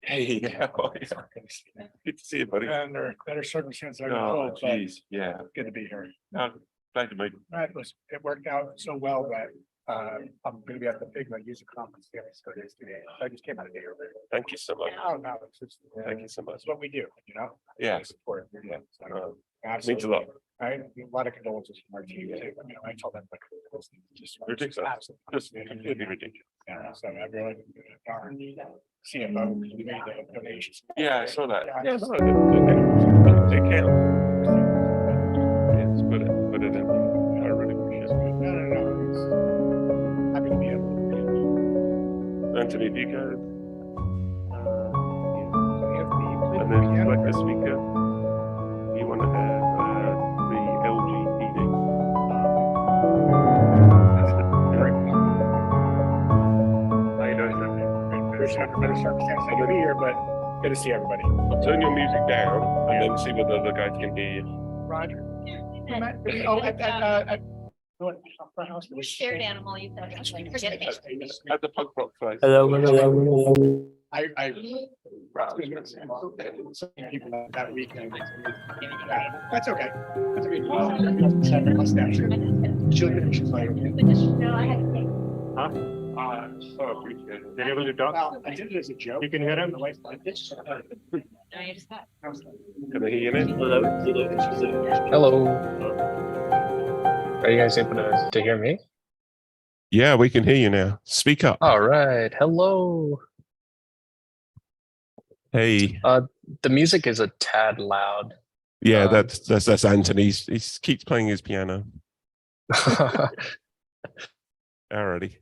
Hey, yeah, oh, yeah. Good to see you, buddy. Under better circumstances, I Oh, would hope, but geez, yeah. good to be here. No, glad to meet you. Right, it worked out so well that I'm gonna be at the Figma user conference here. So I just came out a day earlier. Thank you so much. Oh, no, Thank you so much. It's what we do, you know? Yeah. Support. Yeah. So, Means a lot. Right, a lot of condolences from our team. I told them like this thing is just Ridiculous. absolutely. Just completely ridiculous. Yeah, so I really, our CFO, we made the donations. Yeah, I saw that. Yeah. Yeah, no, they count. Yes, put it in. I really appreciate it. No, it's happy to be able. Anthony, do you go? Yeah. And then like this weekend, you want to have the LG meeting. How you doing? Better circumstances to be here, but good to see everybody. Turn your music down and then see whether the guys can hear you. Roger. Oh, front house. Shared animal, you said. Forget it. At the punk rock place. I. People that weekend. That's okay. That's okay. She's like. No, I had to take. So appreciate it. Did you able to talk? Well, I did it as a joke. You can hear him. The wife liked it. No, you just got. Can I hear you now? Hello. Are you guys able to hear me? Yeah, we can hear you now. Speak up. All right. Hello. Hey. The music is a tad loud. Yeah, that's Anthony. He keeps playing his piano. Alrighty.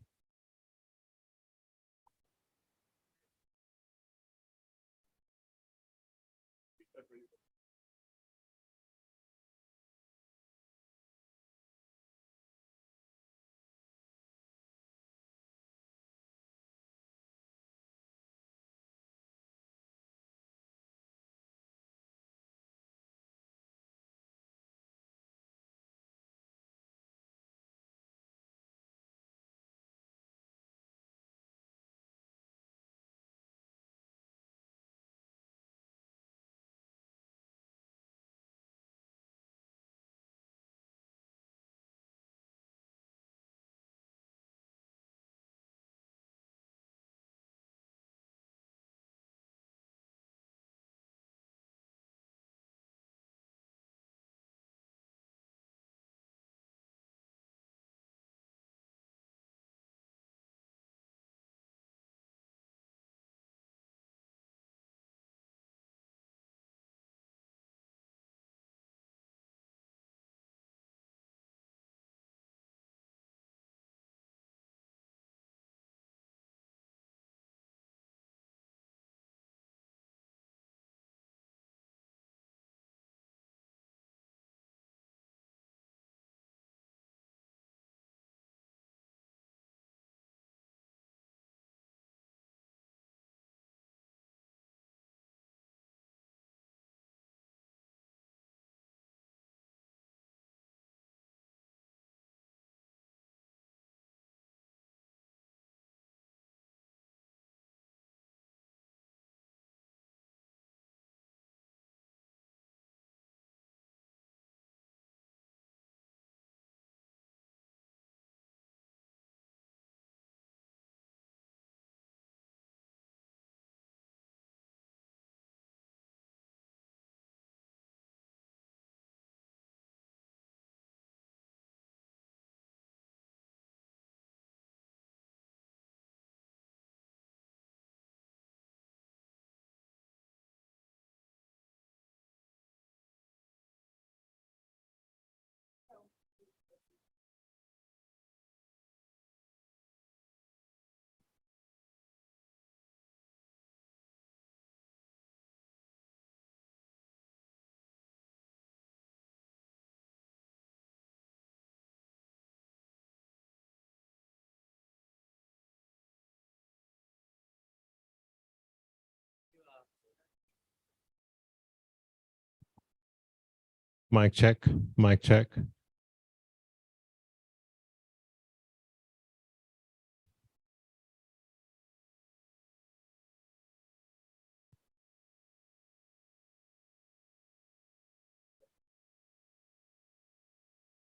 Mic check, mic check.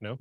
No?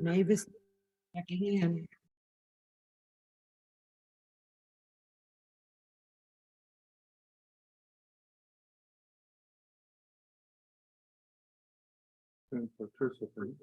Mavis, checking in. Participant.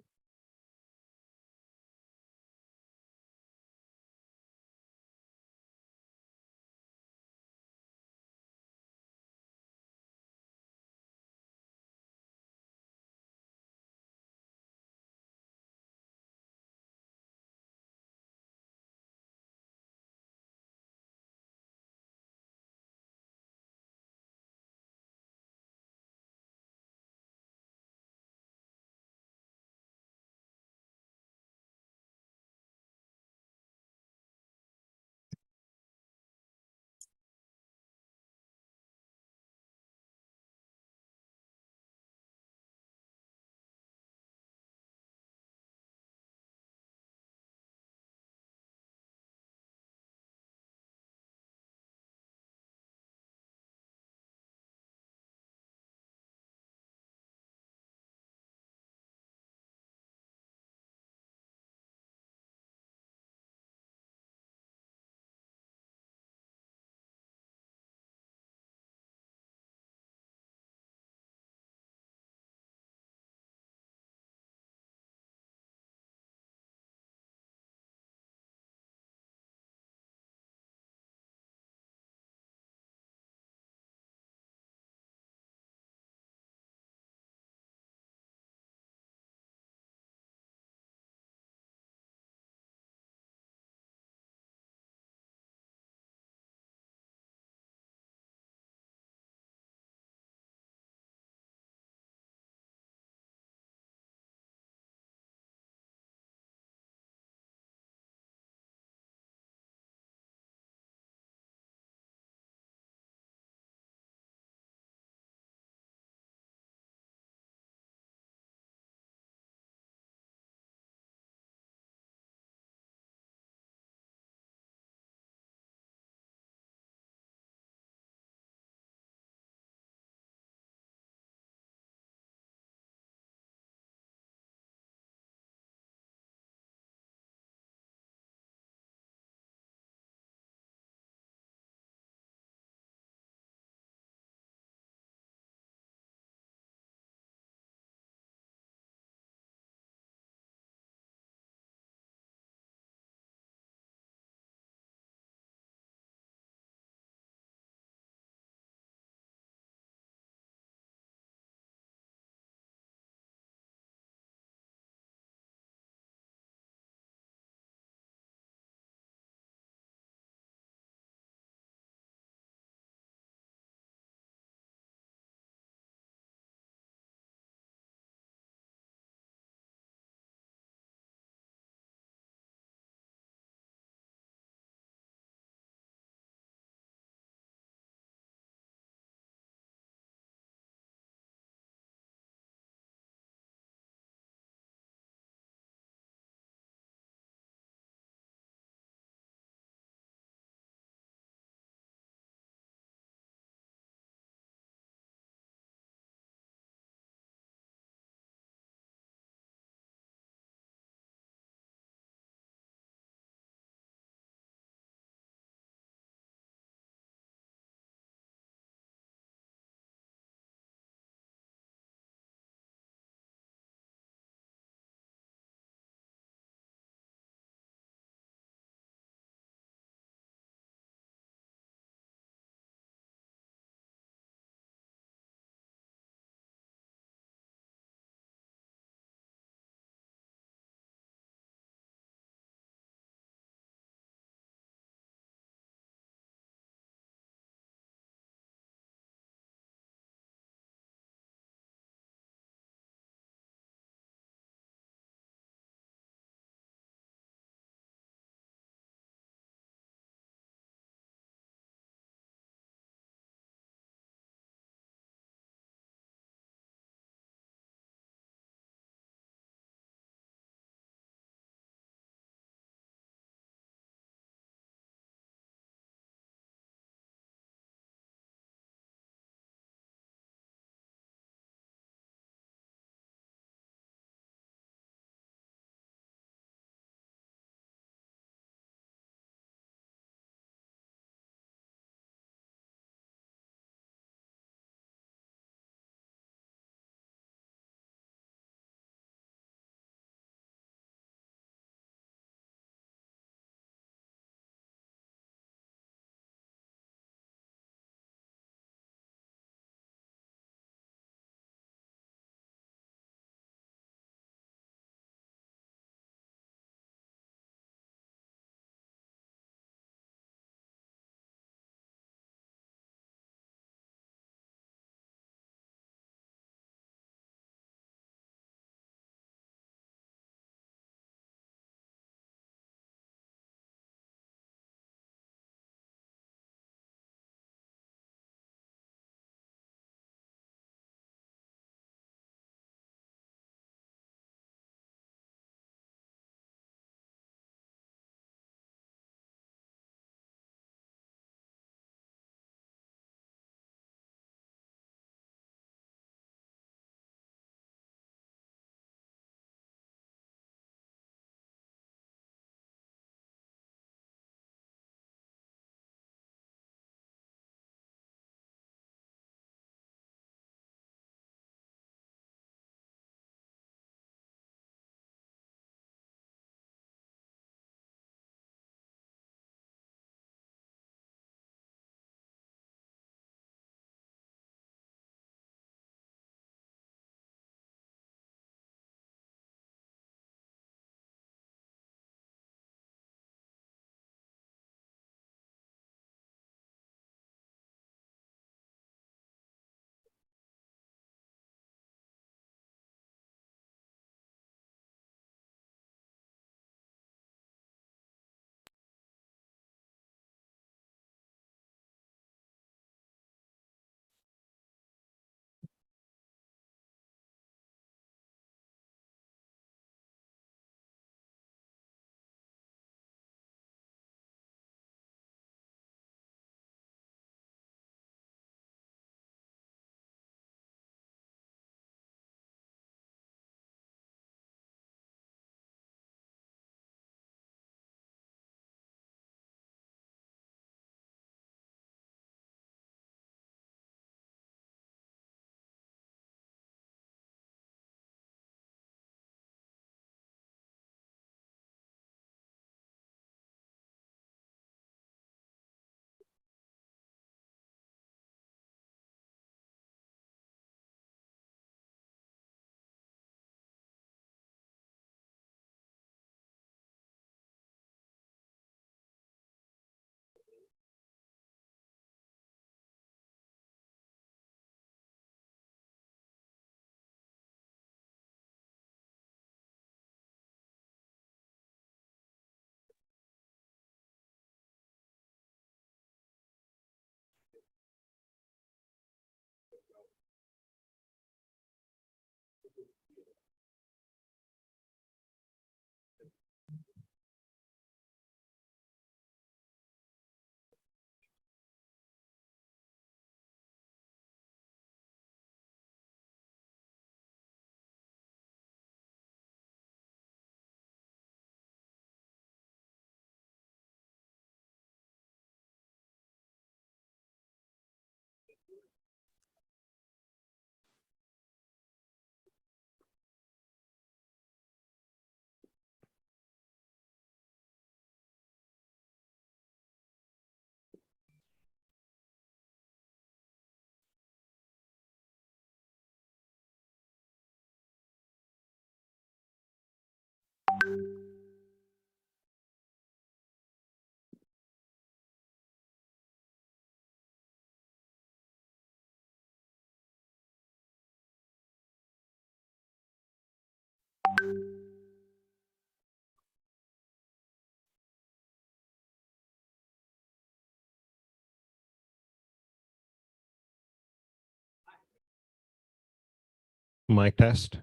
Mic test.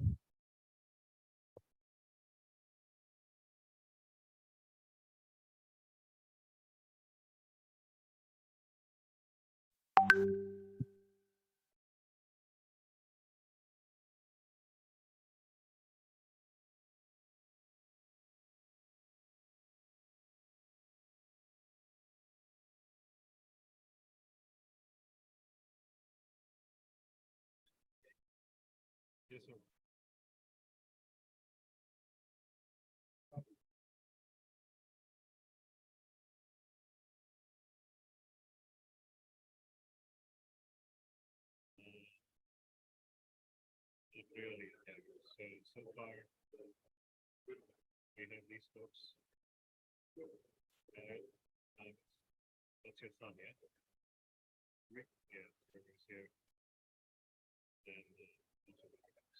Yes, sir. It really is. So far, we have these folks. Alright, that's your son, yeah? Rick, yeah, Rick's here. And, these are the guys.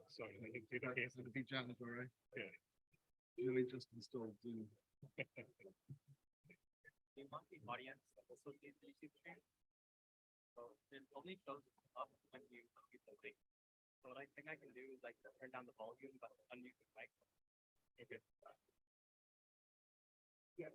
Sorry, I think Peter is the big janitor, right? Yeah. You know, we just installed Zoom. Do you want the audience also see the YouTube stream? So it only shows up when you use the link. So what I think I can do is like turn down the volume but unmute the mic. Okay. Yeah.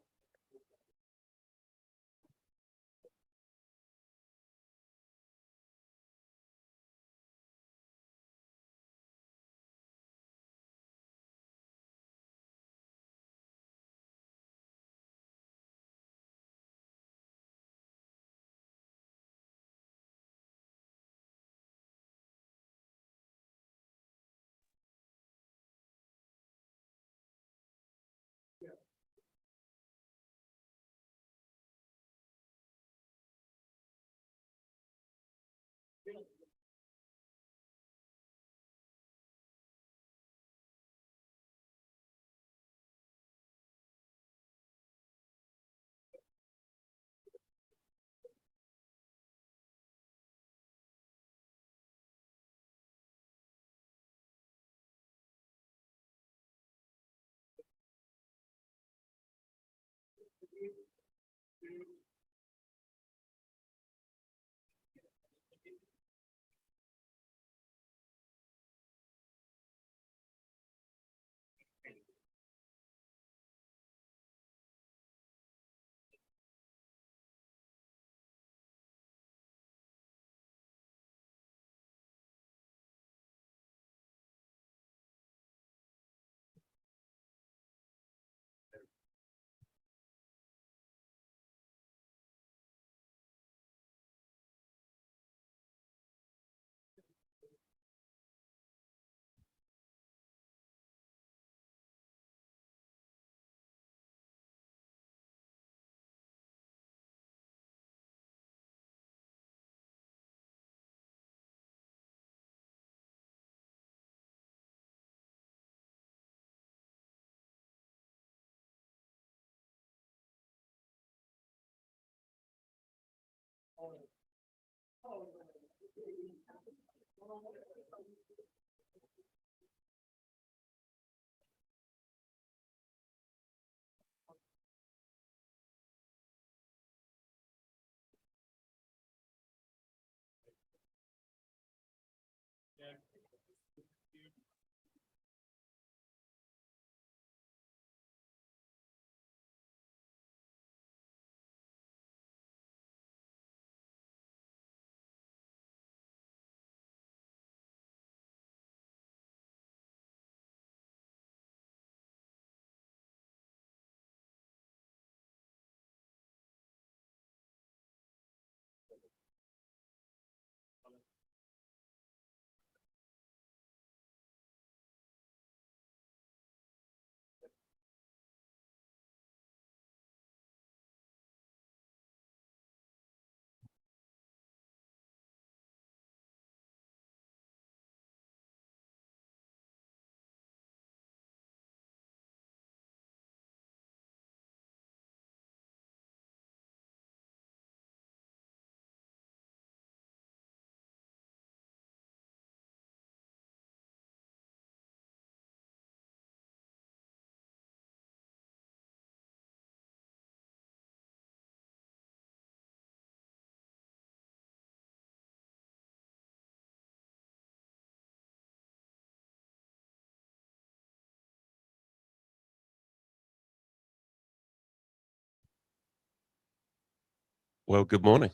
Well, good morning.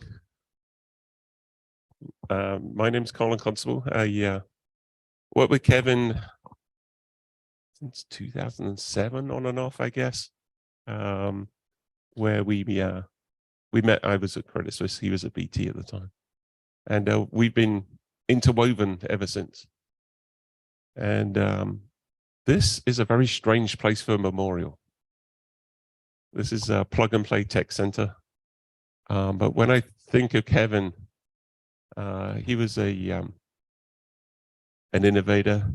My name's Colin Constable. I worked with Kevin since 2007, on and off, I guess. Where we met. I was at Credit Suisse. He was at BT at the time, and we've been interwoven ever since. And this is a very strange place for a memorial. This is a Plug and Play Tech Center. But when I think of Kevin, he was an innovator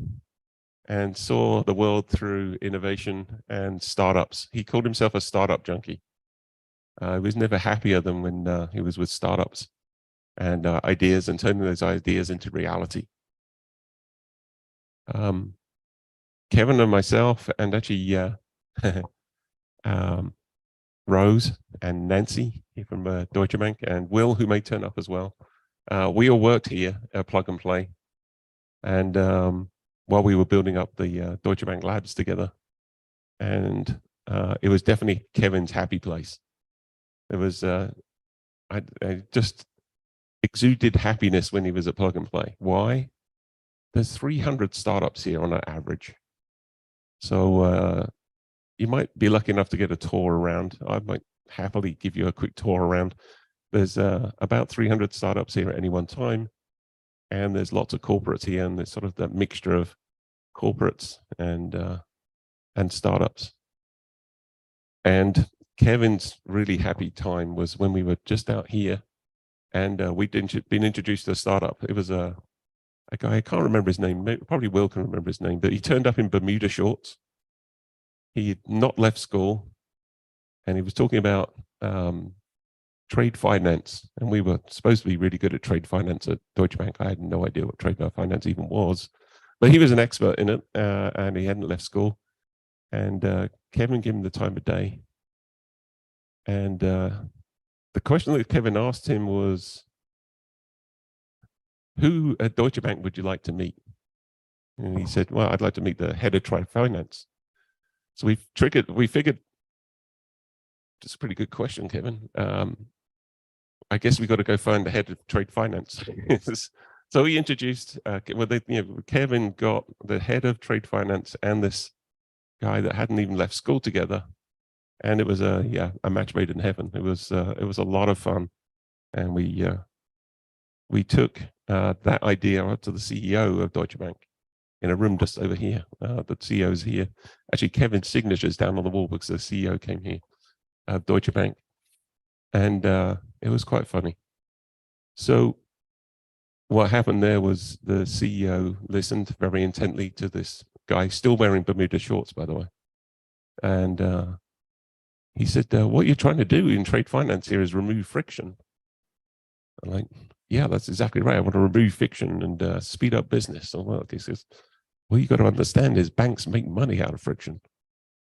and saw the world through innovation and startups. He called himself a startup junkie. He was never happier than when he was with startups and ideas and turning those ideas into reality. Kevin and myself, and actually Rose and Nancy from Deutsche Bank, and Will, who may turn up as well. We all worked here at Plug and Play. And while we were building up the Deutsche Bank labs together, and it was definitely Kevin's happy place. It was, I just exuded happiness when he was at Plug and Play. Why? There's 300 startups here on an average. So you might be lucky enough to get a tour around. I might happily give you a quick tour around. There's about 300 startups here at any one time. And there's lots of corporates here, and there's sort of that mixture of corporates and startups. And Kevin's really happy time was when we were just out here, and we'd been introduced to a startup. It was a guy, I can't remember his name, probably Will can remember his name, but he turned up in Bermuda shorts. He had not left school, and he was talking about trade finance, and we were supposed to be really good at trade finance at Deutsche Bank. I had no idea what trade finance even was, but he was an expert in it, and he hadn't left school. And Kevin gave him the time of day. And the question that Kevin asked him was, who at Deutsche Bank would you like to meet? And he said, well, I'd like to meet the head of trade finance. So we figured, it's a pretty good question, Kevin. I guess we got to go find the head of trade finance. So he introduced, Kevin got the head of trade finance and this guy that hadn't even left school together, and it was a match made in heaven. It was a lot of fun, and we took that idea up to the CEO of Deutsche Bank in a room just over here. The CEO's here. Actually, Kevin's signature is down on the wall because the CEO came here. Deutsche Bank, and it was quite funny. So what happened there was the CEO listened very intently to this guy, still wearing Bermuda shorts, by the way, and he said, what you're trying to do in trade finance here is remove friction. I'm like, yeah, that's exactly right. I want to remove friction and speed up business. So well, he says, well, you got to understand is banks make money out of friction,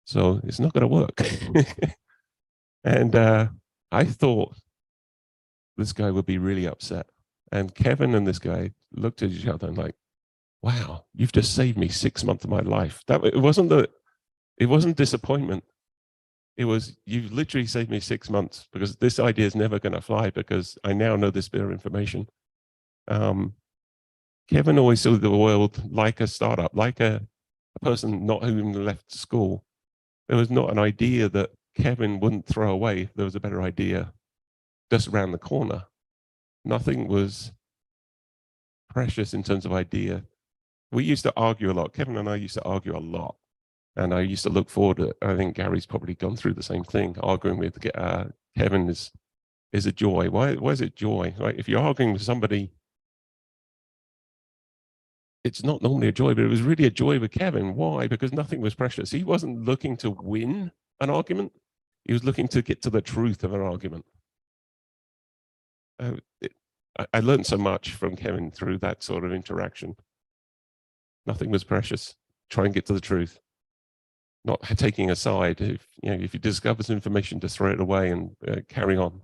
so it's not going to work. And I thought this guy would be really upset. And Kevin and this guy looked at each other and like, wow, you've just saved me 6 months of my life. It wasn't disappointment. It was, you've literally saved me 6 months, because this idea is never going to fly, because I now know this bit of information. Kevin always saw the world like a startup, like a person not even left school. There was not an idea that Kevin wouldn't throw away. There was a better idea just around the corner. Nothing was precious in terms of idea. We used to argue a lot. Kevin and I used to argue a lot. And I used to look forward to, I think Gary's probably gone through the same thing. Arguing with Kevin is a joy. Why is it joy? Right? If you're arguing with somebody, it's not normally a joy, but it was really a joy with Kevin. Why? Because nothing was precious. He wasn't looking to win an argument. He was looking to get to the truth of an argument. I learned so much from Kevin through that sort of interaction. Nothing was precious. Try and get to the truth. Not taking a side. If you discover some information, to throw it away and carry on.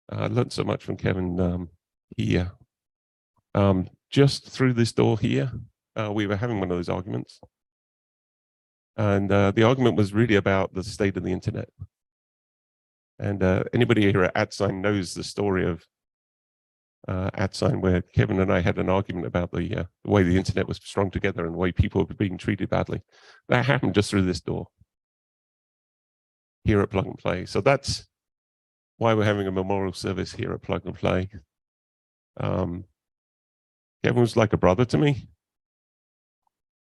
I learned so much from Kevin here. Just through this door here, we were having one of those arguments. And the argument was really about the state of the internet. And anybody here at AtSign knows the story of AtSign, where Kevin and I had an argument about the way the internet was strung together and the way people were being treated badly. That happened just through this door here at Plug and Play. So that's why we're having a memorial service here at Plug and Play. Kevin was like a brother to me,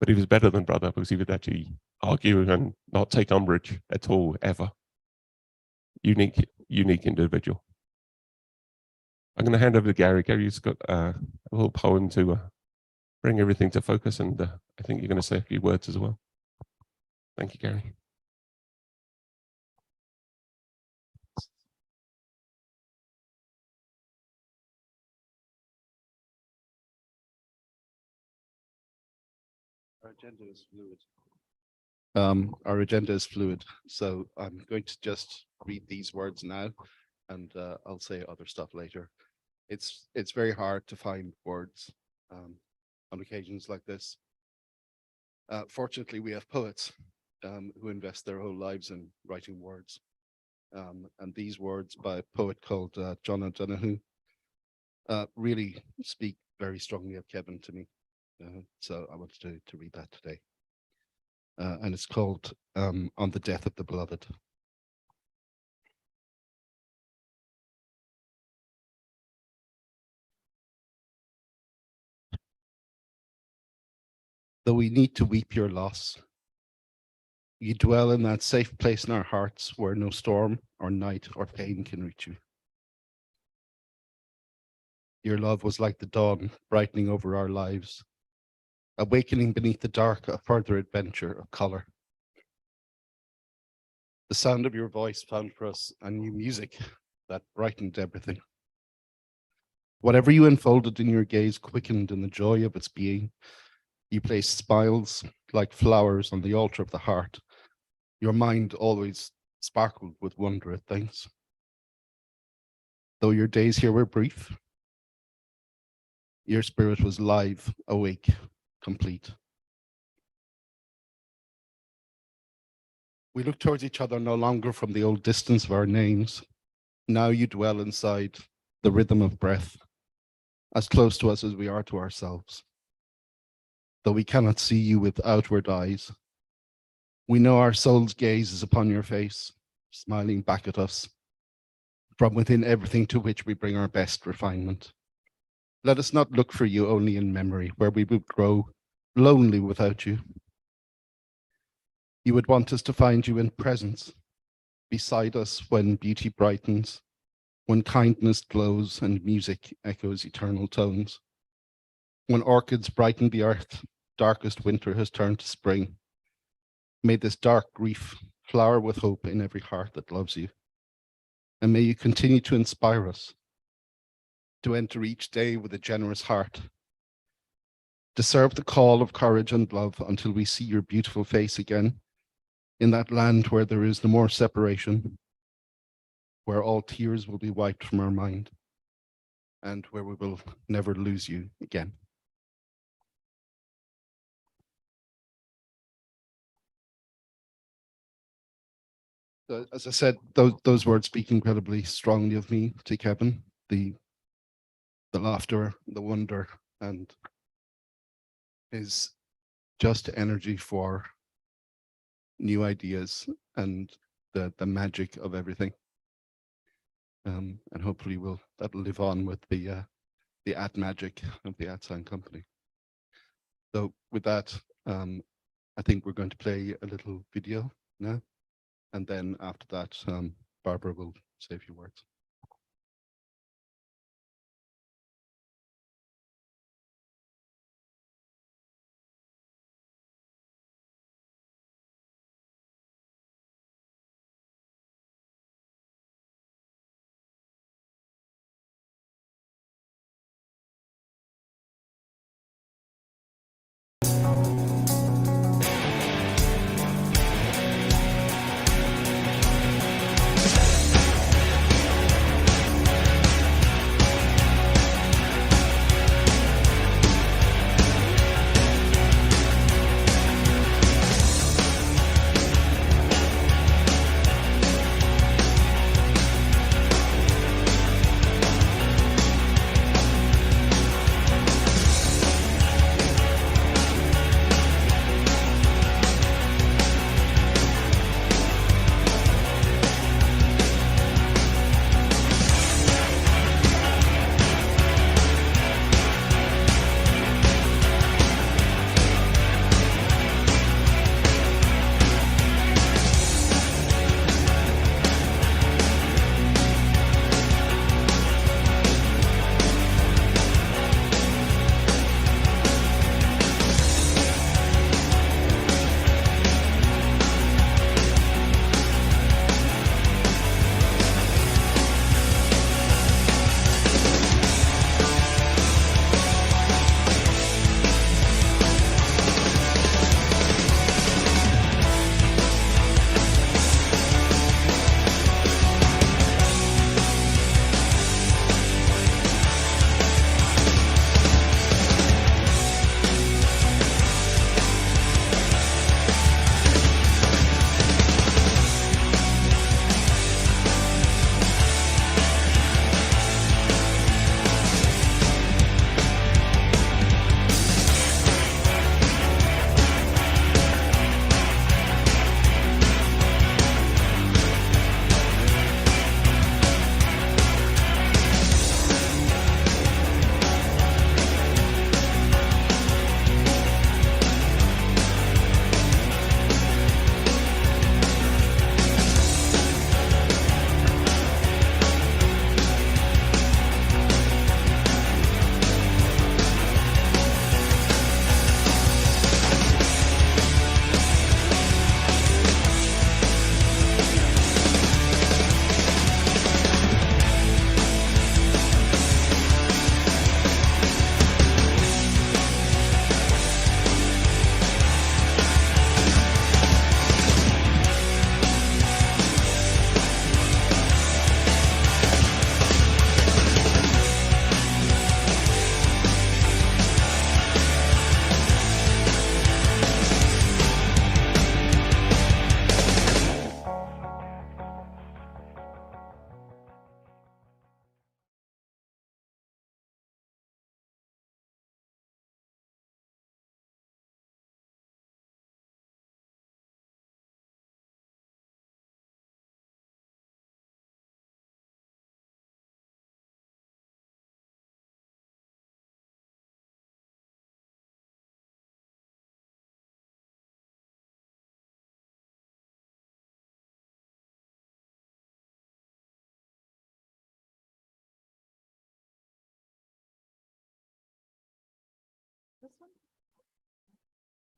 but he was better than brother because he would actually argue and not take umbrage at all, ever. Unique individual. I'm going to hand over to Gary. Gary's got a little poem to bring everything to focus, and I think you're going to say a few words as well. Thank you, Gary. Our agenda is fluid. Our agenda is fluid, so I'm going to just read these words now, and I'll say other stuff later. It's very hard to find words on occasions like this. Fortunately, we have poets who invest their whole lives in writing words, and these words by a poet called John O'Donoghue really speak very strongly of Kevin to me. So I wanted to read that today. And it's called On the Death of the Beloved. Though we need to weep your loss, you dwell in that safe place in our hearts where no storm or night or pain can reach you. Your love was like the dawn brightening over our lives, awakening beneath the dark a further adventure of color. The sound of your voice found for us a new music that brightened everything. Whatever you unfolded in your gaze quickened in the joy of its being. You placed smiles like flowers on the altar of the heart. Your mind always sparkled with wonder at things. Though your days here were brief, your spirit was live, awake, complete. We look towards each other no longer from the old distance of our names. Now you dwell inside the rhythm of breath, as close to us as we are to ourselves. Though we cannot see you with outward eyes, we know our soul's gaze is upon your face, smiling back at us, from within everything to which we bring our best refinement. Let us not look for you only in memory, where we would grow lonely without you. You would want us to find you in presence, beside us when beauty brightens, when kindness glows and music echoes eternal tones. When orchids brighten the earth, darkest winter has turned to spring. May this dark grief flower with hope in every heart that loves you. And may you continue to inspire us to enter each day with a generous heart, to serve the call of courage and love until we see your beautiful face again in that land where there is no more separation, where all tears will be wiped from our mind, and where we will never lose you again. As I said, those words speak incredibly strongly of me to Kevin, the laughter, the wonder, and his just energy for new ideas and the magic of everything. And hopefully that'll live on with the ad magic of the AtSign company. So with that, I think we're going to play a little video now. And then after that, Barbara will say a few words.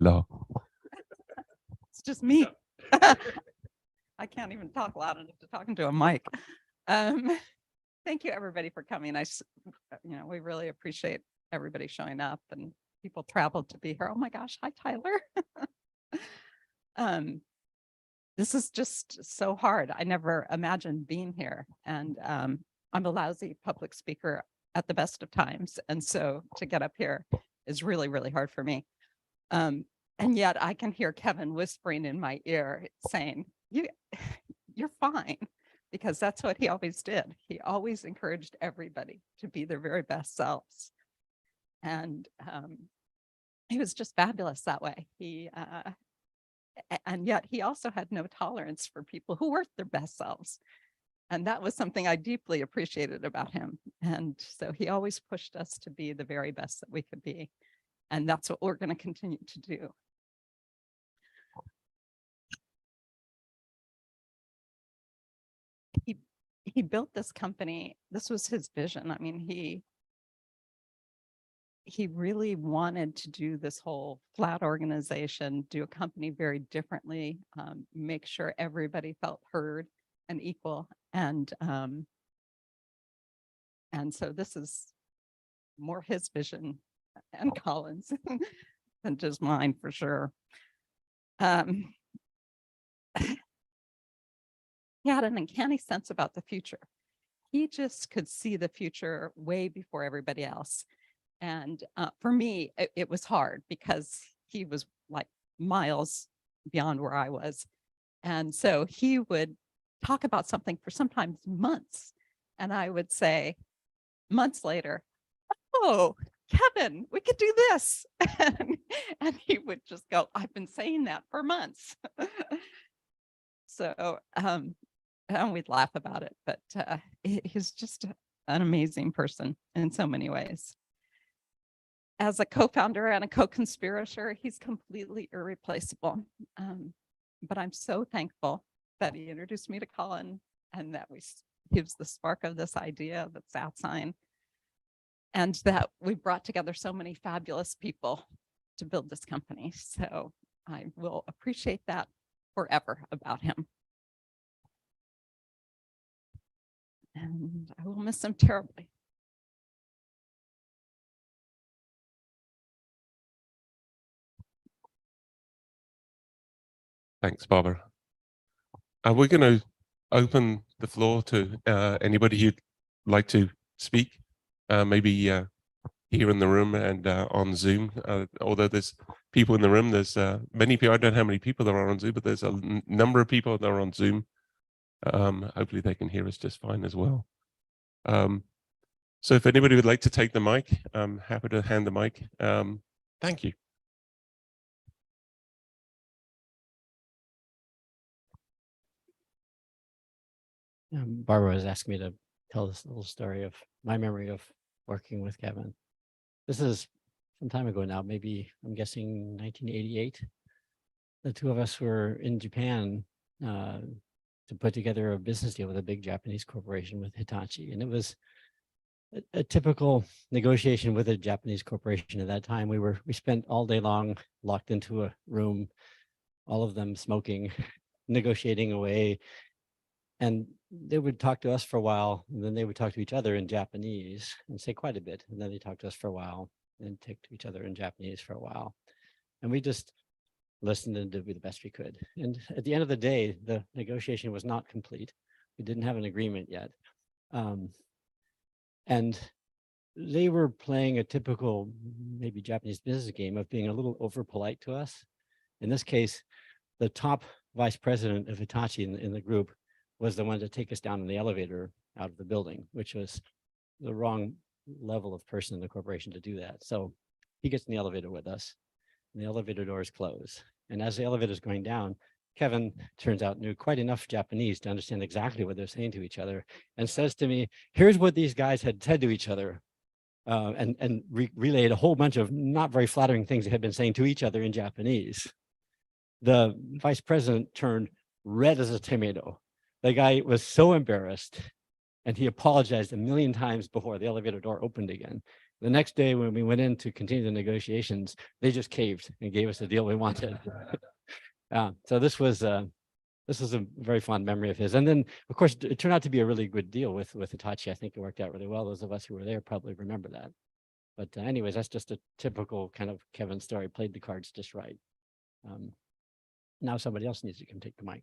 Law. It's just me. I can't even talk loud enough to talk into a mic. Thank you, everybody, for coming. We really appreciate everybody showing up and people traveled to be here. Oh my gosh, hi, Tyler. This is just so hard. I never imagined being here, and I'm a lousy public speaker at the best of times. And so to get up here is really, really hard for me. And yet I can hear Kevin whispering in my ear saying, you're fine, because that's what he always did. He always encouraged everybody to be their very best selves. And he was just fabulous that way. And yet he also had no tolerance for people who weren't their best selves. And that was something I deeply appreciated about him. And so he always pushed us to be the very best that we could be. And that's what we're going to continue to do. He built this company. This was his vision. I mean, he really wanted to do this whole flat organization, do a company very differently, make sure everybody felt heard and equal. And so this is more his vision and Colin's than just mine, for sure. He had an uncanny sense about the future. He just could see the future way before everybody else. And for me, it was hard because he was like miles beyond where I was. And so he would talk about something for sometimes months. And I would say months later, oh, Kevin, we could do this. And he would just go, I've been saying that for months. So, and we'd laugh about it, but he's just an amazing person in so many ways. As a co-founder and a co-conspirator, he's completely irreplaceable. But I'm so thankful that he introduced me to Colin and that he was the spark of this idea of the SAT sign, and that we brought together so many fabulous people to build this company. So I will appreciate that forever about him. And I will miss him terribly. Thanks, Barbara. We're going to open the floor to anybody who'd like to speak, maybe here in the room and on Zoom. Although there's people in the room, there's many people. I don't know how many people there are on Zoom, but there's a number of people that are on Zoom. Hopefully they can hear us just fine as well. So if anybody would like to take the mic, I'm happy to hand the mic. Thank you. Barbara was asking me to tell this little story of my memory of working with Kevin. This is some time ago now, maybe I'm guessing 1988. The two of us were in Japan to put together a business deal with a big Japanese corporation with Hitachi. And it was a typical negotiation with a Japanese corporation at that time. We spent all day long locked into a room, all of them smoking, negotiating away. And they would talk to us for a while, and then they would talk to each other in Japanese and say quite a bit. And then they talked to us for a while and talk to each other in Japanese for a while. And we just listened and did the best we could. And at the end of the day, the negotiation was not complete. We didn't have an agreement yet. And they were playing a typical, maybe Japanese business game of being a little over polite to us. In this case, the top vice president of Hitachi in the group was the one to take us down in the elevator out of the building, which was the wrong level of person in the corporation to do that. So he gets in the elevator with us, and the elevator doors close. And as the elevator is going down, Kevin, turns out, knew quite enough Japanese to understand exactly what they're saying to each other, and says to me, here's what these guys had said to each other, and relayed a whole bunch of not very flattering things they had been saying to each other in Japanese. The vice president turned red as a tomato. The guy was so embarrassed. And he apologized a million times before the elevator door opened again. The next day, when we went in to continue the negotiations, they just caved and gave us the deal we wanted. So this was a very fond memory of his. And then, of course, it turned out to be a really good deal with Hitachi. I think it worked out really well. Those of us who were there probably remember that. But anyways, that's just a typical kind of Kevin story. Played the cards just right. Now somebody else needs to come take the mic.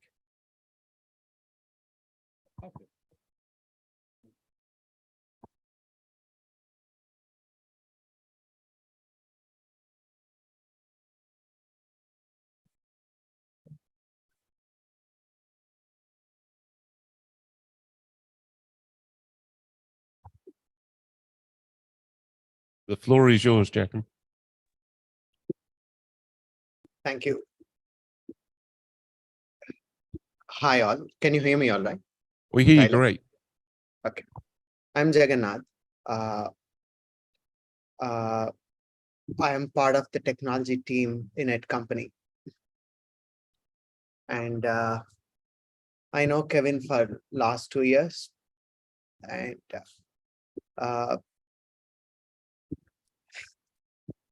The floor is yours, Jacqueline. Thank you. Hi all, can you hear me all right? We hear you Tyler. great. I'm Jagannath. I am part of the technology team in Ed Company. And I know Kevin for last 2 years. And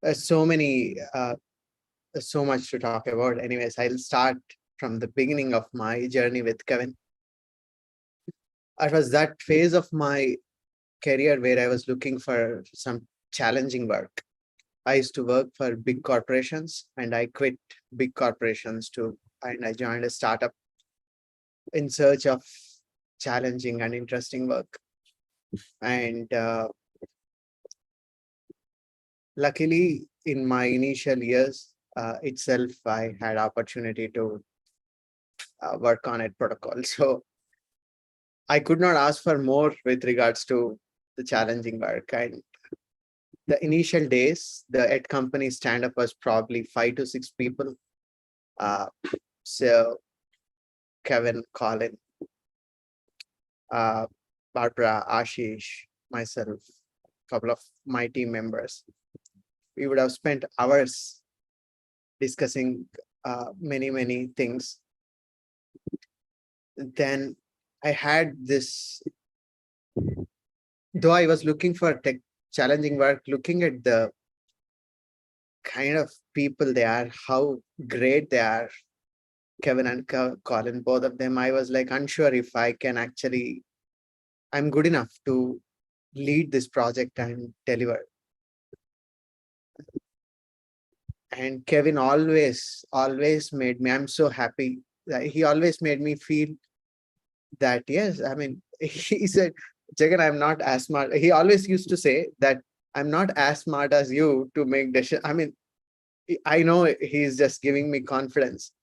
there's so much to talk about. Anyways, I'll start from the beginning of my journey with Kevin. It was that phase of my career where I was looking for some challenging work. I used to work for big corporations and I quit big corporations and I joined a startup in search of challenging and interesting work. And luckily, in my initial years itself, I had opportunity to work on Ed Protocol. So I could not ask for more with regards to the challenging work. And the initial days, the Ed Company stand-up was probably 5 to 6 people. So Kevin, Colin, Barbara, Ashish, myself, a couple of my team members. We would have spent hours discussing many things. Then I had this, though I was looking for challenging work, looking at the kind of people they are, how great they are, Kevin and Colin, both of them, I was like unsure if I can actually, I'm good enough to lead this project and deliver. And Kevin always made me, I'm so happy that he always made me feel that, yes, I mean, he said, Jagan, I'm not as smart. He always used to say that I'm not as smart as you to make decisions. I mean, I know he's just giving me confidence,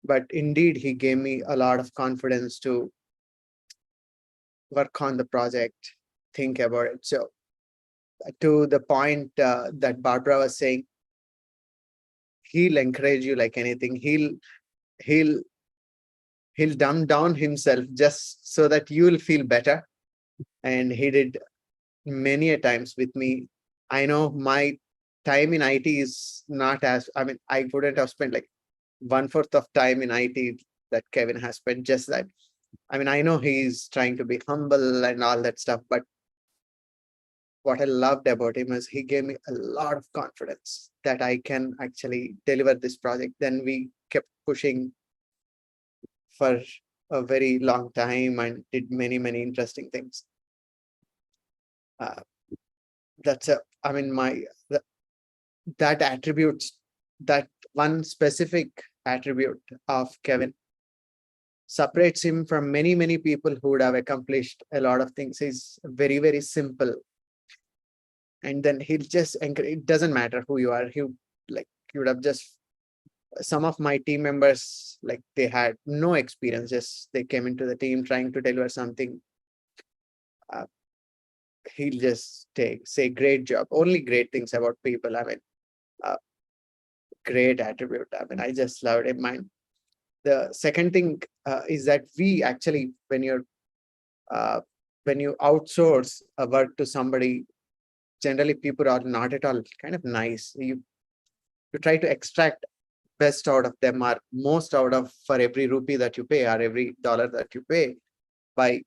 but indeed he gave me a lot of confidence to work on the project, think about it. So to the point that Barbara was saying, he'll encourage you like anything. He'll dumb down himself just so that you'll feel better. And he did many a times with me. I know my time in IT is not as, I mean, I wouldn't have spent like 1/4 of time in IT that Kevin has spent, just that. I mean, I know he's trying to be humble and all that stuff, but what I loved about him is he gave me a lot of confidence that I can actually deliver this project. Then we kept pushing for a very long time and did many interesting things. I mean, that attributes, that one specific attribute of Kevin separates him from many people who would have accomplished a lot of things. He's very simple. And then he'll just, it doesn't matter who you are. You would have just, some of my team members, like they had no experience, just they came into the team trying to deliver something. He'll just say great job, only great things about people. I mean, great attribute. I mean, I just loved him. The second thing is that we actually, when you outsource a work to somebody, generally people are not at all kind of nice. You try to extract best out of them or most out of for every rupee that you pay or every dollar that you pay by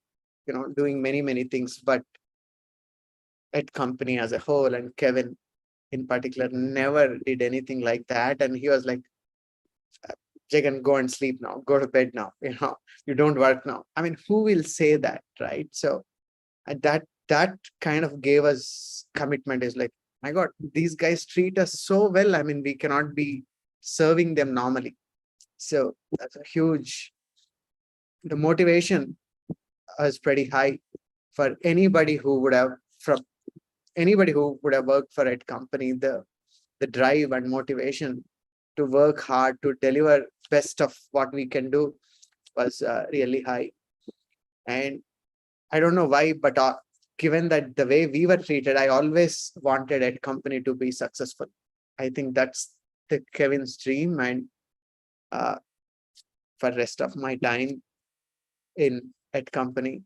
doing many things, but at company as a whole, and Kevin in particular never did anything like that. And he was like, Jagan, go and sleep now, go to bed now, you don't work now. I mean, who will say that, right? So that kind of gave us commitment. Is like, my God, these guys treat us so well. I mean, we cannot be serving them normally. So that's a huge, the motivation is pretty high for anybody who would have worked for a company. The drive and motivation to work hard to deliver best of what we can do was really high. And I don't know why, but given that the way we were treated, I always wanted a company to be successful. I think that's the Kevin's dream. And for rest of my time at company,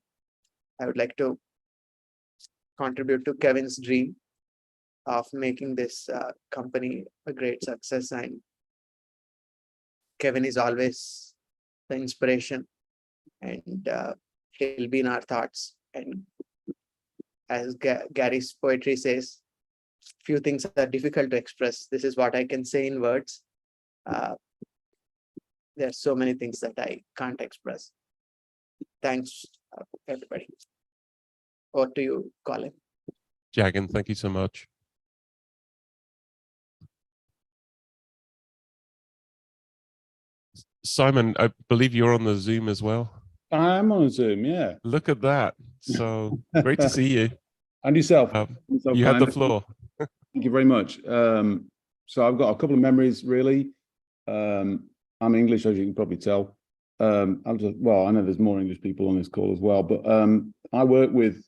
I would like to contribute to Kevin's dream of making this company a great success. And Kevin is always the inspiration, and he'll be in our thoughts. And as Gary's poetry says, few things are difficult to express. This is what I can say in words. There are so many things that I can't express. Thanks, everybody. Over to you, Colin. Jagan, thank you so much. Simon, I believe you're on the Zoom as well. I'm on Zoom, yeah. Look at that. So great to see you. And yourself. You have the floor. Thank you very much. So I've got a couple of memories, really. I'm English, as you can probably tell. Well, I know there's more English people on this call as well, but I worked with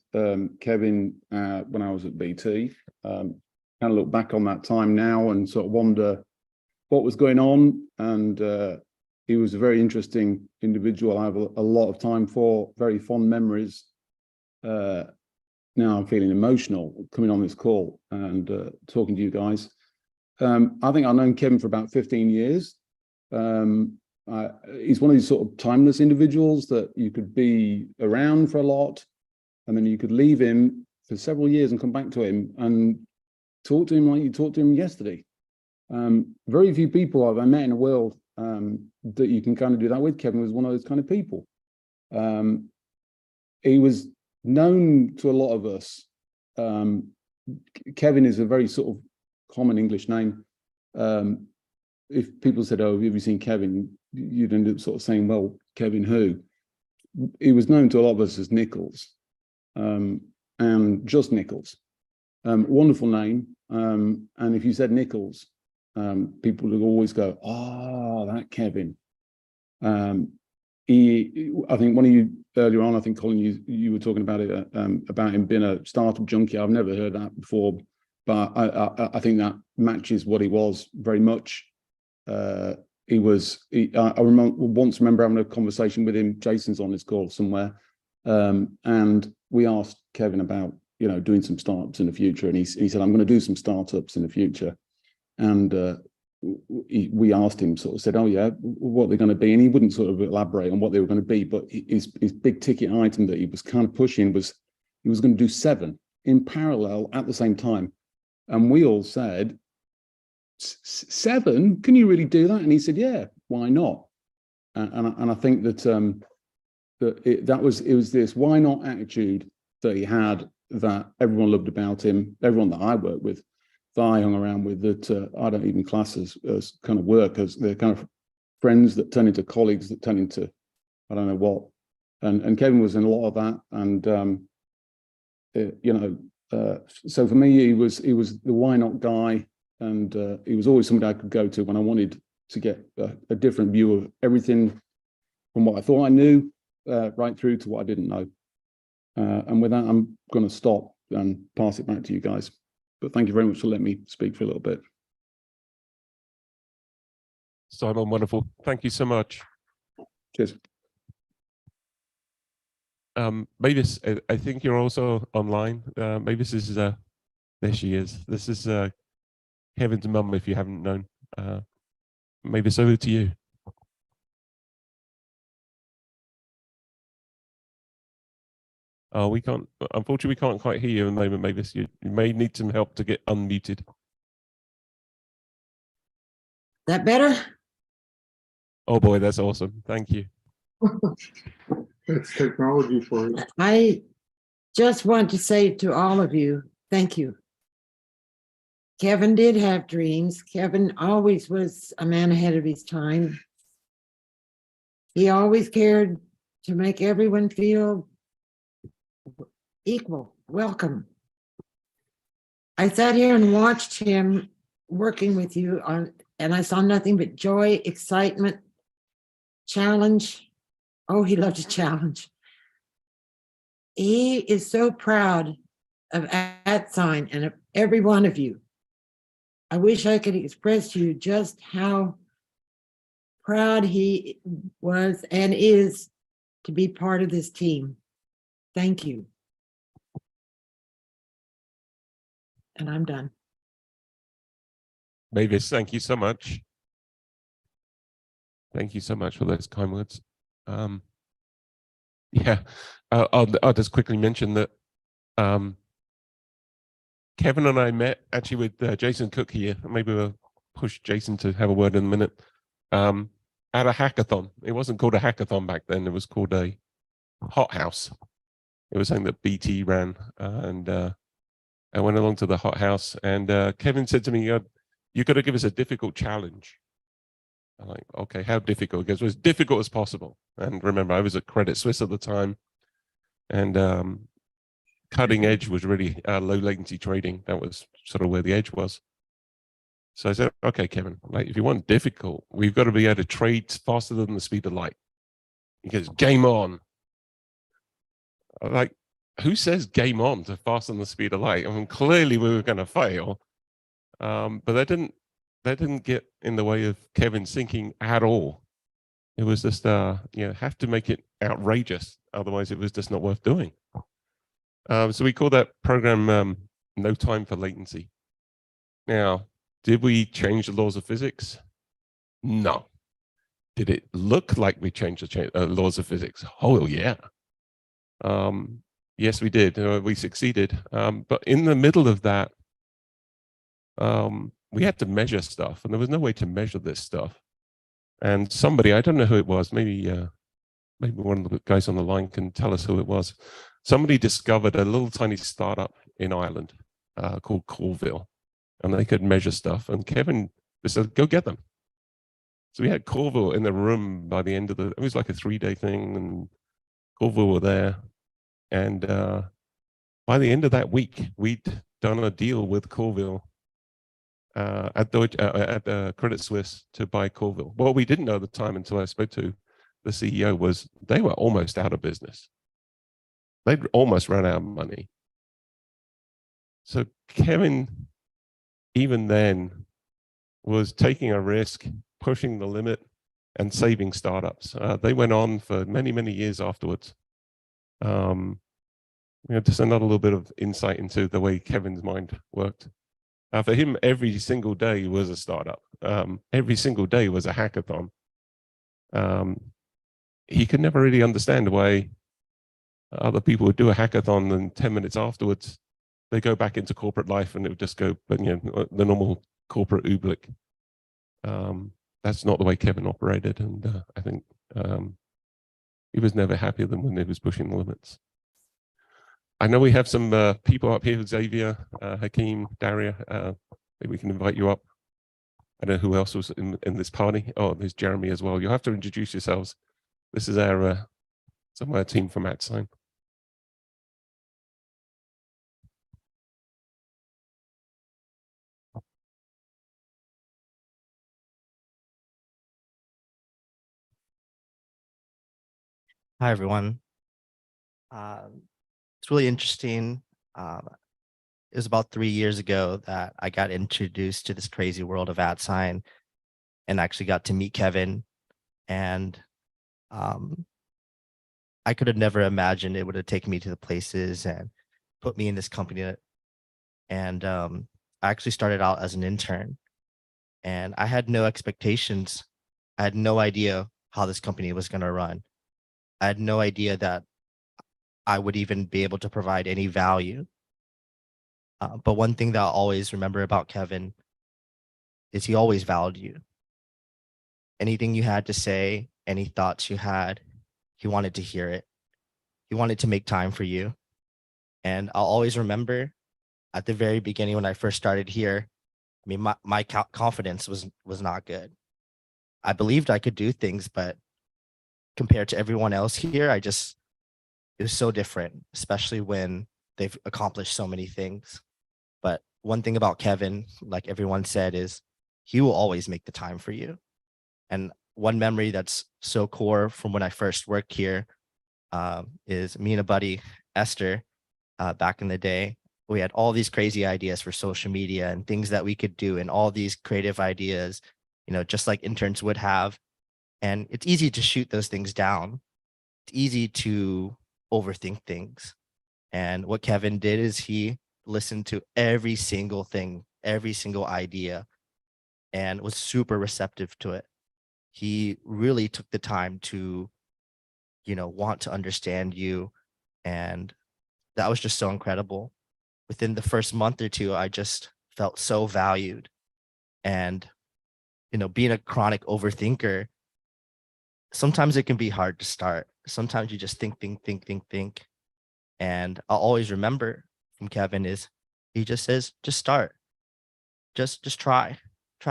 Kevin when I was at BT. Kind of look back on that time now and sort of wonder what was going on. And he was a very interesting individual. I have a lot of time for, very fond memories. Now I'm feeling emotional coming on this call and talking to you guys. I think I've known Kevin for about 15 years. He's one of these sort of timeless individuals that you could be around for a lot, and then you could leave him for several years and come back to him and talk to him like you talked to him yesterday. Very few people I've met in the world that you can kind of do that with. Kevin was one of those kind of people. He was known to a lot of us. Kevin is a very sort of common English name. If people said, "Oh, have you seen Kevin?" you'd end up sort of saying, "Well, Kevin who?" He was known to a lot of us as Nichols, and just Nichols. Wonderful name. And if you said Nichols, people would always go, "Oh, that Kevin." I think one of you earlier on, I think Colin, you were talking about it, about him being a startup junkie. I've never heard that before, but I think that matches what he was very much. I remember having a conversation with him. Jason's on this call somewhere, and we asked Kevin about doing some startups in the future, and he said, "I'm going to do some startups in the future," and we asked him, sort of said, "Oh yeah, what they're going to be?" And he wouldn't sort of elaborate on what they were going to be, but his big ticket item that he was kind of pushing was he was going to do 7 in parallel at the same time. And we all said, 7? Can you really do that? And he said, "Yeah, why not?" And I think that it was this why not attitude that he had that everyone loved about him, everyone that I worked with, that I hung around with, that I don't even class as kind of work, as they're kind of friends that turn into colleagues that turn into I don't know what. And Kevin was in a lot of that. And so for me, he was the why not guy, and he was always somebody I could go to when I wanted to get a different view of everything, from what I thought I knew right through to what I didn't know. And with that, I'm going to stop and pass it back to you guys. But thank you very much for letting me speak for a little bit. Simon, wonderful. Thank you so much. Cheers. Mavis, I think you're also online. Mavis is, there she is. This is Kevin's mum, if you haven't known. Mavis, over to you. We can't, unfortunately, we can't quite hear you at the moment, Mavis. You may need some help to get unmuted. That better? Oh boy, that's awesome. Thank you. It's technology for you. I just want to say to all of you, thank you. Kevin did have dreams. Kevin always was a man ahead of his time. He always cared to make everyone feel equal, welcome. I sat here and watched him working with you on, and I saw nothing but joy, excitement, challenge. Oh, he loved a challenge. He is so proud of @Sign and of every one of you. I wish I could express to you just how proud he was and is to be part of this team. Thank you. And I'm done. Mavis, thank you so much. Thank you so much for those kind words. Yeah, I'll just quickly mention that Kevin and I met actually with Jason Cook here. Maybe we'll push Jason to have a word in a minute. At a hackathon. It wasn't called a hackathon back then. It was called a hot house. It was something that BT ran, and I went along to the hot house, and Kevin said to me, "You got to give us a difficult challenge." I'm like, "Okay, how difficult?" He goes, "Well, as difficult as possible." And remember, I was at Credit Suisse at the time, and cutting edge was really low latency trading. That was sort of where the edge was. So I said, "Okay, Kevin, like if you want difficult, we've got to be able to trade faster than the speed of light." He goes, "Game on." I'm like, who says game on to faster than the speed of light? I mean, clearly we were going to fail, but that didn't get in the way of Kevin's thinking at all. It was just, have to make it outrageous. Otherwise, it was just not worth doing. So we call that program No Time for Latency. Now, did we change the laws of physics? No. Did it look like we changed the laws of physics? Oh, yeah. Yes, we did. We succeeded. But in the middle of that, we had to measure stuff, and there was no way to measure this stuff. And somebody, I don't know who it was, maybe one of the guys on the line can tell us who it was. Somebody discovered a little tiny startup in Ireland called Corville, and they could measure stuff. And Kevin said, "Go get them." So we had Corville in the room by the end of it was like a 3-day thing, and Corville were there. And by the end of that week, we'd done a deal with Corville at Credit Suisse to buy Corville. What we didn't know at the time until I spoke to the CEO was they were almost out of business. They'd almost run out of money. So Kevin, even then, was taking a risk, pushing the limit, and saving startups. They went on for many, many years afterwards. Just another little bit of insight into the way Kevin's mind worked. For him, every single day was a startup. Every single day was a hackathon. He could never really understand why other people would do a hackathon and 10 minutes afterwards, they go back into corporate life and it would just go, but the normal corporate oobleck. That's not the way Kevin operated. And I think he was never happier than when he was pushing the limits. I know we have some people up here, Xavier, Hakeem, Daria. Maybe we can invite you up. I don't know who else was in this party. Oh, there's Jeremy as well. You'll have to introduce yourselves. This is some of our team from @Sign. Hi, everyone. It's really interesting. It was about 3 years ago that I got introduced to this crazy world of @Sign and actually got to meet Kevin. And I could have never imagined it would have taken me to the places and put me in this company. And I actually started out as an intern, and I had no expectations. I had no idea how this company was going to run. I had no idea that I would even be able to provide any value. But one thing that I'll always remember about Kevin is he always valued you. Anything you had to say, any thoughts you had, he wanted to hear it. He wanted to make time for you. And I'll always remember at the very beginning when I first started here, I mean, my confidence was not good. I believed I could do things, but compared to everyone else here, it was so different, especially when they've accomplished so many things. But one thing about Kevin, like everyone said, is he will always make the time for you. And one memory that's so core from when I first worked here is me and a buddy, Esther, back in the day. We had all these crazy ideas for social media and things that we could do and all these creative ideas, just like interns would have. And it's easy to shoot those things down. It's easy to overthink things. And what Kevin did is he listened to every single thing, every single idea, and was super receptive to it. He really took the time to, want to understand you. And that was just so incredible. Within the first month or two, I just felt so valued. And, being a chronic overthinker, sometimes it can be hard to start. Sometimes you just think. And I'll always remember from Kevin is he just says, just start. Just try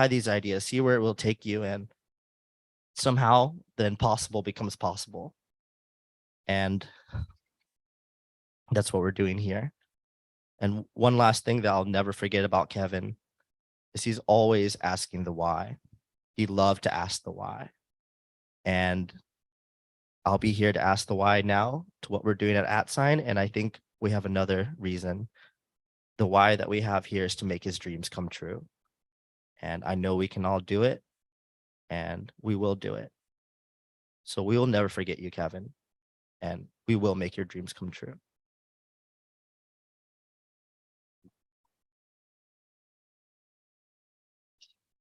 these ideas, see where it will take you. And somehow the impossible becomes possible. And that's what we're doing here. And one last thing that I'll never forget about Kevin is he's always asking the why. He loved to ask the why. And I'll be here to ask the why now to what we're doing at @Sign. And I think we have another reason. The why that we have here is to make his dreams come true. And I know we can all do it, and we will do it. So we will never forget you, Kevin, and we will make your dreams come true.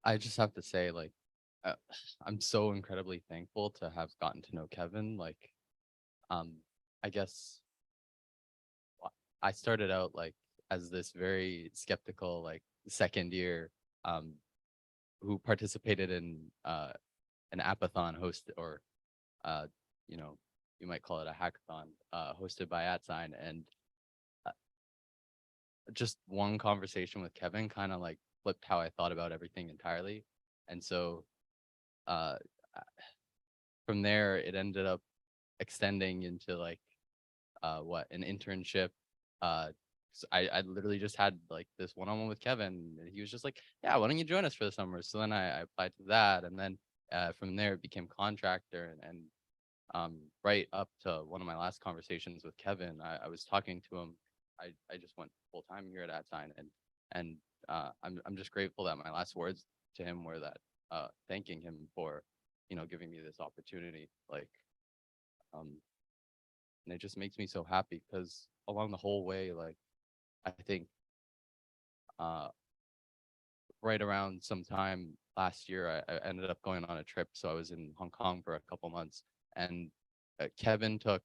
I just have to say, like, I'm so incredibly thankful to have gotten to know Kevin. Like, I guess I started out like as this very skeptical, like second year, who participated in an apathon host, or you might call it a hackathon, hosted by @Sign. And just one conversation with Kevin kind of like flipped how I thought about everything entirely. And so from there, it ended up extending into like an internship. So I literally just had like this one-on-one with Kevin, and he was just like, yeah, why don't you join us for the summer? So then I applied to that, and then from there it became contractor. And right up to one of my last conversations with Kevin, I was talking to him. I just went full time here at @Sign, and I'm just grateful that my last words to him were that thanking him for giving me this opportunity. Like, and it just makes me so happy because along the whole way, like, I think right around sometime last year, I ended up going on a trip. So I was in Hong Kong for a couple months, and Kevin took,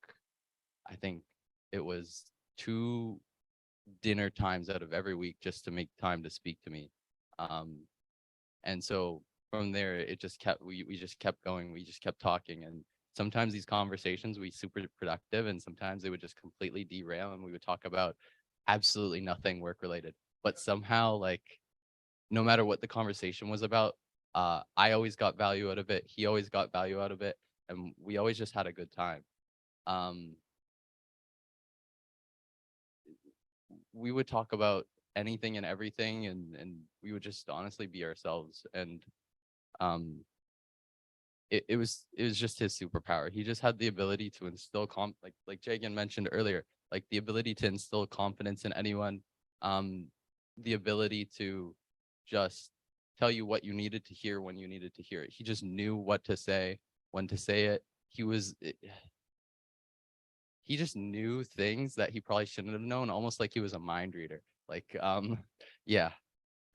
I think it was 2 dinner times out of every week just to make time to speak to me. And so from there, it just kept, we just kept going. We just kept talking. And sometimes these conversations would be super productive, and sometimes they would just completely derail, and we would talk about absolutely nothing work related. But somehow, like, no matter what the conversation was about, I always got value out of it. He always got value out of it. And we always just had a good time. We would talk about anything and everything, and we would just honestly be ourselves. And it was just his superpower. He just had the ability to instill like Jagan mentioned earlier, like the ability to instill confidence in anyone, the ability to just tell you what you needed to hear when you needed to hear it. He just knew what to say, when to say it. He just knew things that he probably shouldn't have known, almost like he was a mind reader. Like, yeah.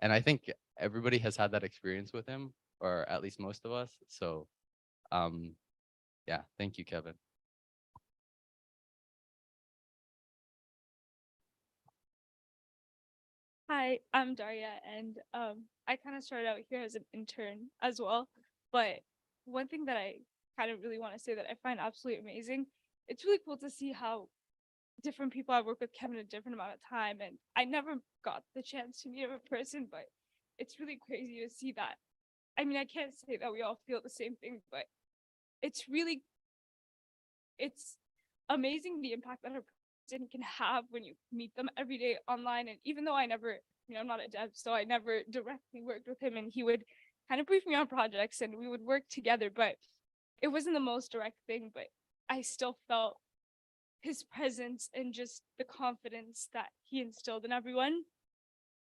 And I think everybody has had that experience with him, or at least most of us. So, yeah, thank you, Kevin. Hi, I'm Daria, and I kind of started out here as an intern as well. But one thing that I kind of really want to say that I find absolutely amazing, it's really cool to see how different people I work with Kevin a different amount of time, and I never got the chance to meet him in person, but it's really crazy to see that. I mean, I can't say that we all feel the same thing, but it's amazing the impact that a person can have when you meet them every day online. And even though I never, I'm not a dev, so I never directly worked with him, and he would kind of brief me on projects and we would work together, but it wasn't the most direct thing, but I still felt his presence and just the confidence that he instilled in everyone.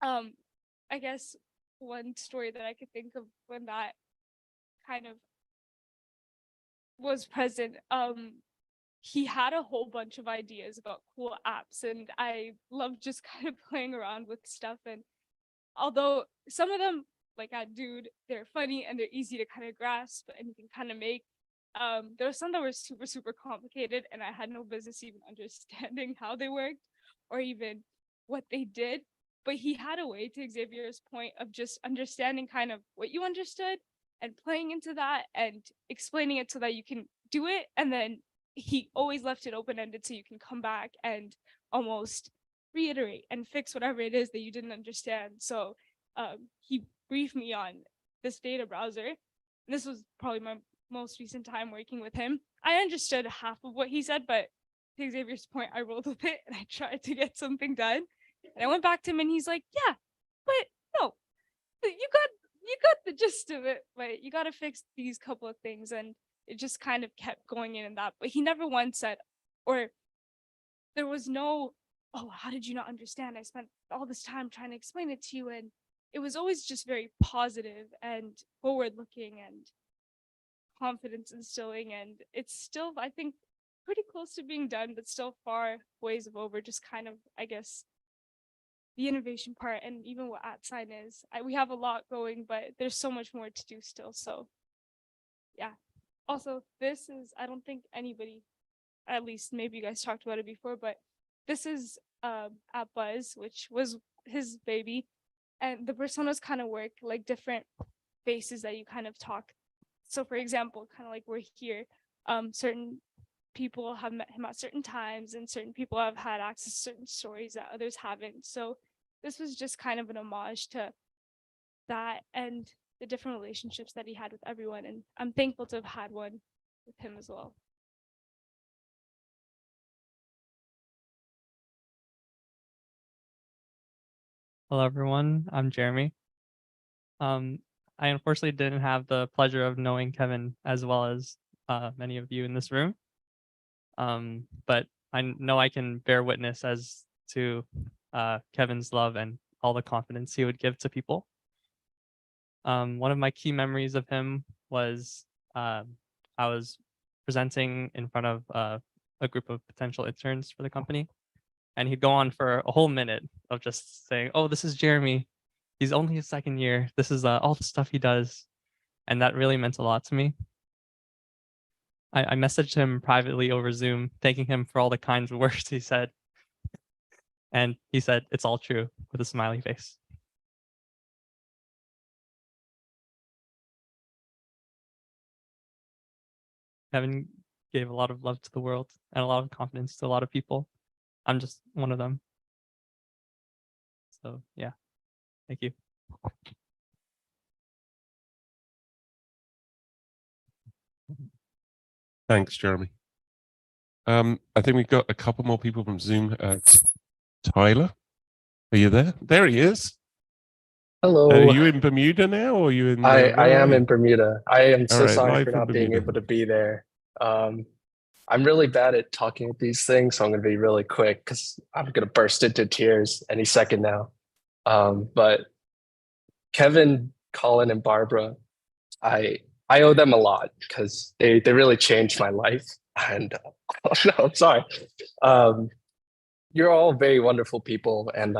I guess one story that I could think of when that kind of was present, he had a whole bunch of ideas about cool apps, and I love just kind of playing around with stuff. And although some of them, like at Dude, they're funny and they're easy to kind of grasp and you can kind of make, there were some that were super, super complicated, and I had no business even understanding how they worked or even what they did. But he had a way, to Xavier's point, of just understanding kind of what you understood and playing into that and explaining it so that you can do it. And then he always left it open-ended so you can come back and almost reiterate and fix whatever it is that you didn't understand. So he briefed me on this data browser. This was probably my most recent time working with him. I understood half of what he said, but to Xavier's point, I rolled with it and I tried to get something done. And I went back to him and he's like, yeah, but no, you got the gist of it, but you got to fix these couple of things. And it just kind of kept going in and that, but he never once said, or there was no, oh, how did you not understand? I spent all this time trying to explain it to you. And it was always just very positive and forward looking and confidence instilling. And it's still, I think, pretty close to being done, but still far ways of over, just kind of, I guess, the innovation part and even what @sign is. We have a lot going, but there's so much more to do still. So yeah. Also, this is, I don't think anybody, at least maybe you guys talked about it before, but this is @Buzz, which was his baby. And the personas kind of work like different faces that you kind of talk. So for example, kind of like we're here, certain people have met him at certain times and certain people have had access to certain stories that others haven't. So this was just kind of an homage to that and the different relationships that he had with everyone. And I'm thankful to have had one with him as well. Hello, everyone. I'm Jeremy. I unfortunately didn't have the pleasure of knowing Kevin as well as many of you in this room. But I know I can bear witness as to Kevin's love and all the confidence he would give to people. One of my key memories of him was I was presenting in front of a group of potential interns for the company. And he'd go on for a whole minute of just saying, oh, this is Jeremy. He's only his second year. This is all the stuff he does. And that really meant a lot to me. I messaged him privately over Zoom, thanking him for all the kind words he said. And he said, it's all true, with a smiley face. Kevin gave a lot of love to the world and a lot of confidence to a lot of people. I'm just one of them. So yeah, thank you. Thanks, Jeremy. I think we've got a couple more people from Zoom. Tyler, are you there? There he is. Hello. Are you in Bermuda now, or are you in? I am in Bermuda. I am so All right, sorry live for from not being Bermuda. able to be there. I'm really bad at talking at these things, so I'm going to be really quick because I'm going to burst into tears any second now. But Kevin, Colin, and Barbara, I owe them a lot because they really changed my life. And oh no, I'm sorry. You're all very wonderful people, and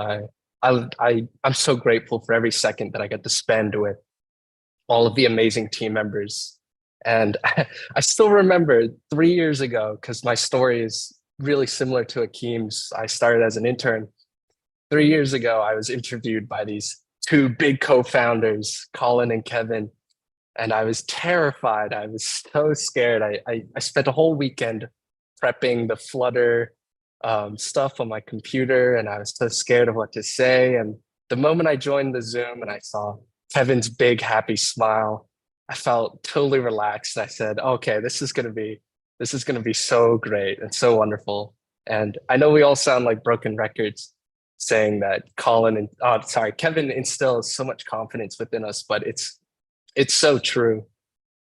I'm so grateful for every second that I get to spend with all of the amazing team members. And I still remember 3 years ago, because my story is really similar to Akeem's. I started as an intern, 3 years ago, I was interviewed by these two big co-founders, Colin and Kevin, and I was terrified. I was so scared. I spent a whole weekend prepping the Flutter stuff on my computer, and I was so scared of what to say. And the moment I joined the Zoom and I saw Kevin's big happy smile, I felt totally relaxed. I said, "Okay, this is gonna be so great and so wonderful." And I know we all sound like broken records saying that Kevin instills so much confidence within us, but it's so true.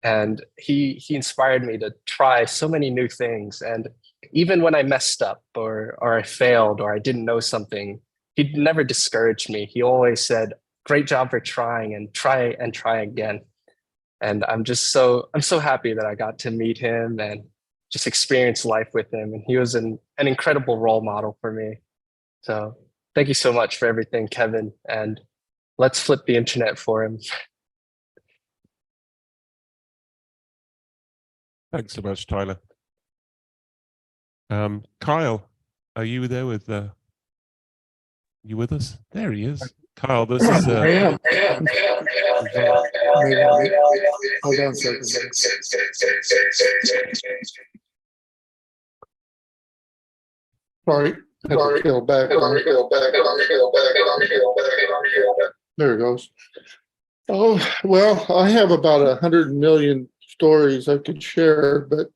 And he inspired me to try so many new things. And even when I messed up or I failed or I didn't know something, he never discouraged me. He always said, "Great job for trying, and try again." And I'm so happy that I got to meet him and just experience life with him. And he was an incredible role model for me. So thank you so much for everything, Kevin. And let's flip the internet for him. Thanks so much, Tyler. Kyle, are you there with you with us? There he is. Kyle, this is I am. Hold on a second. Sorry. I had to scale back. There it goes. Oh, well, I have about 100 million stories I could share, but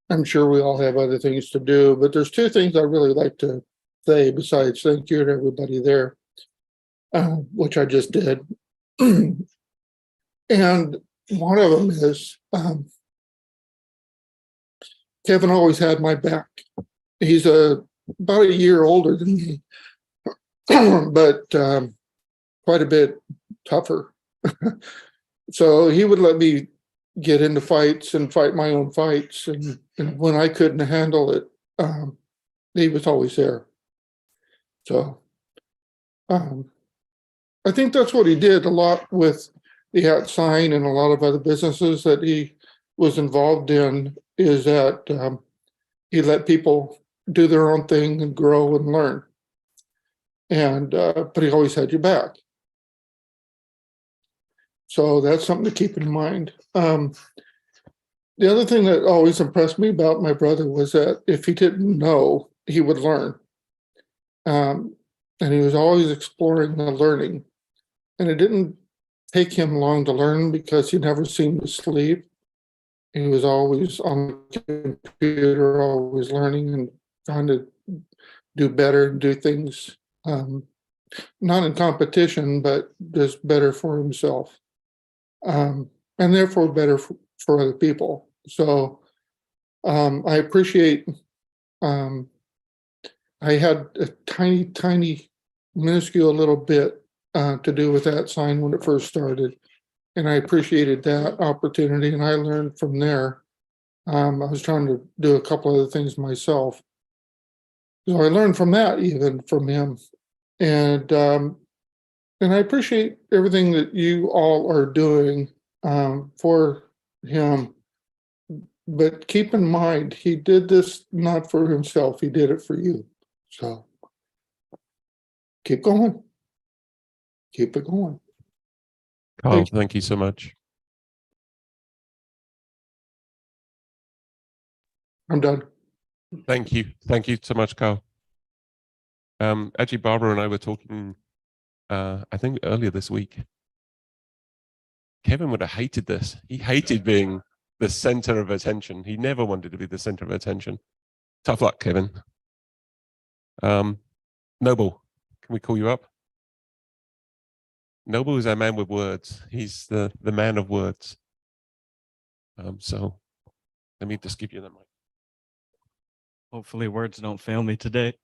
I'm sure we all have other things to do. But there's two things I really like to say besides thank you to everybody there, which I just did. And one of them is Kevin always had my back. He's about a year older than me, but quite a bit tougher. So he would let me get into fights and fight my own fights. And when I couldn't handle it, he was always there. So I think that's what he did a lot with the @Sign and a lot of other businesses that he was involved in, is that he let people do their own thing and grow and learn. And but he always had your back. So that's something to keep in mind. The other thing that always impressed me about my brother was that if he didn't know, he would learn. And he was always exploring and learning. And it didn't take him long to learn because he never seemed to sleep. He was always on the computer, always learning and trying to do better and do things, not in competition, but just better for himself. And therefore better for other people. So I appreciate, I had a tiny, minuscule little bit to do with @Sign when it first started. And I appreciated that opportunity, and I learned from there. I was trying to do a couple other things myself. So I learned from that, even from him. And I appreciate everything that you all are doing for him. But keep in mind, he did this not for himself, he did it for you. So keep going. Keep it going. Carl, thank you so much. I'm done. Thank you. Thank you so much, Carl. Actually, Barbara and I were talking, I think earlier this week. Kevin would have hated this. He hated being the center of attention. He never wanted to be the center of attention. Tough luck, Kevin. Noble, can we call you up? Noble is our man with words. He's the man of words. So let me just give you the mic. Hopefully words don't fail me today.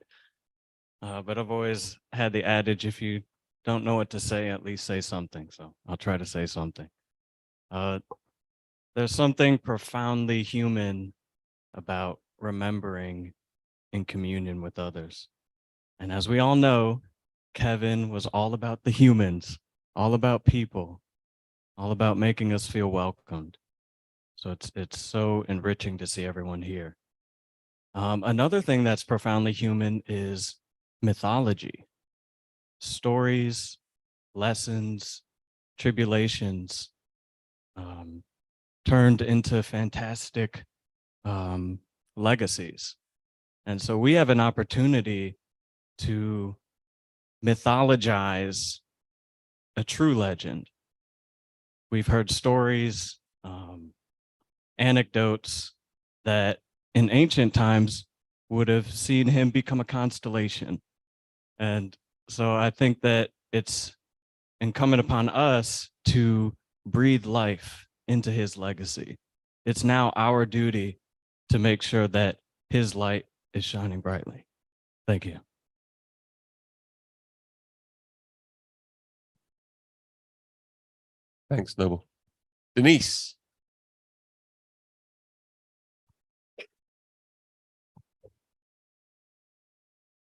But I've always had the adage, if you don't know what to say, at least say something. So I'll try to say something. There's something profoundly human about remembering in communion with others. And as we all know, Kevin was all about the humans, all about people, all about making us feel welcomed. So it's so enriching to see everyone here. Another thing that's profoundly human is mythology. stories, lessons, tribulations turned into fantastic legacies. And so we have an opportunity to mythologize a true legend. We've heard stories, anecdotes that in ancient times would have seen him become a constellation. And so I think that it's incumbent upon us to breathe life into his legacy. It's now our duty to make sure that his light is shining brightly. Thank you. Thanks, Noble. Denise.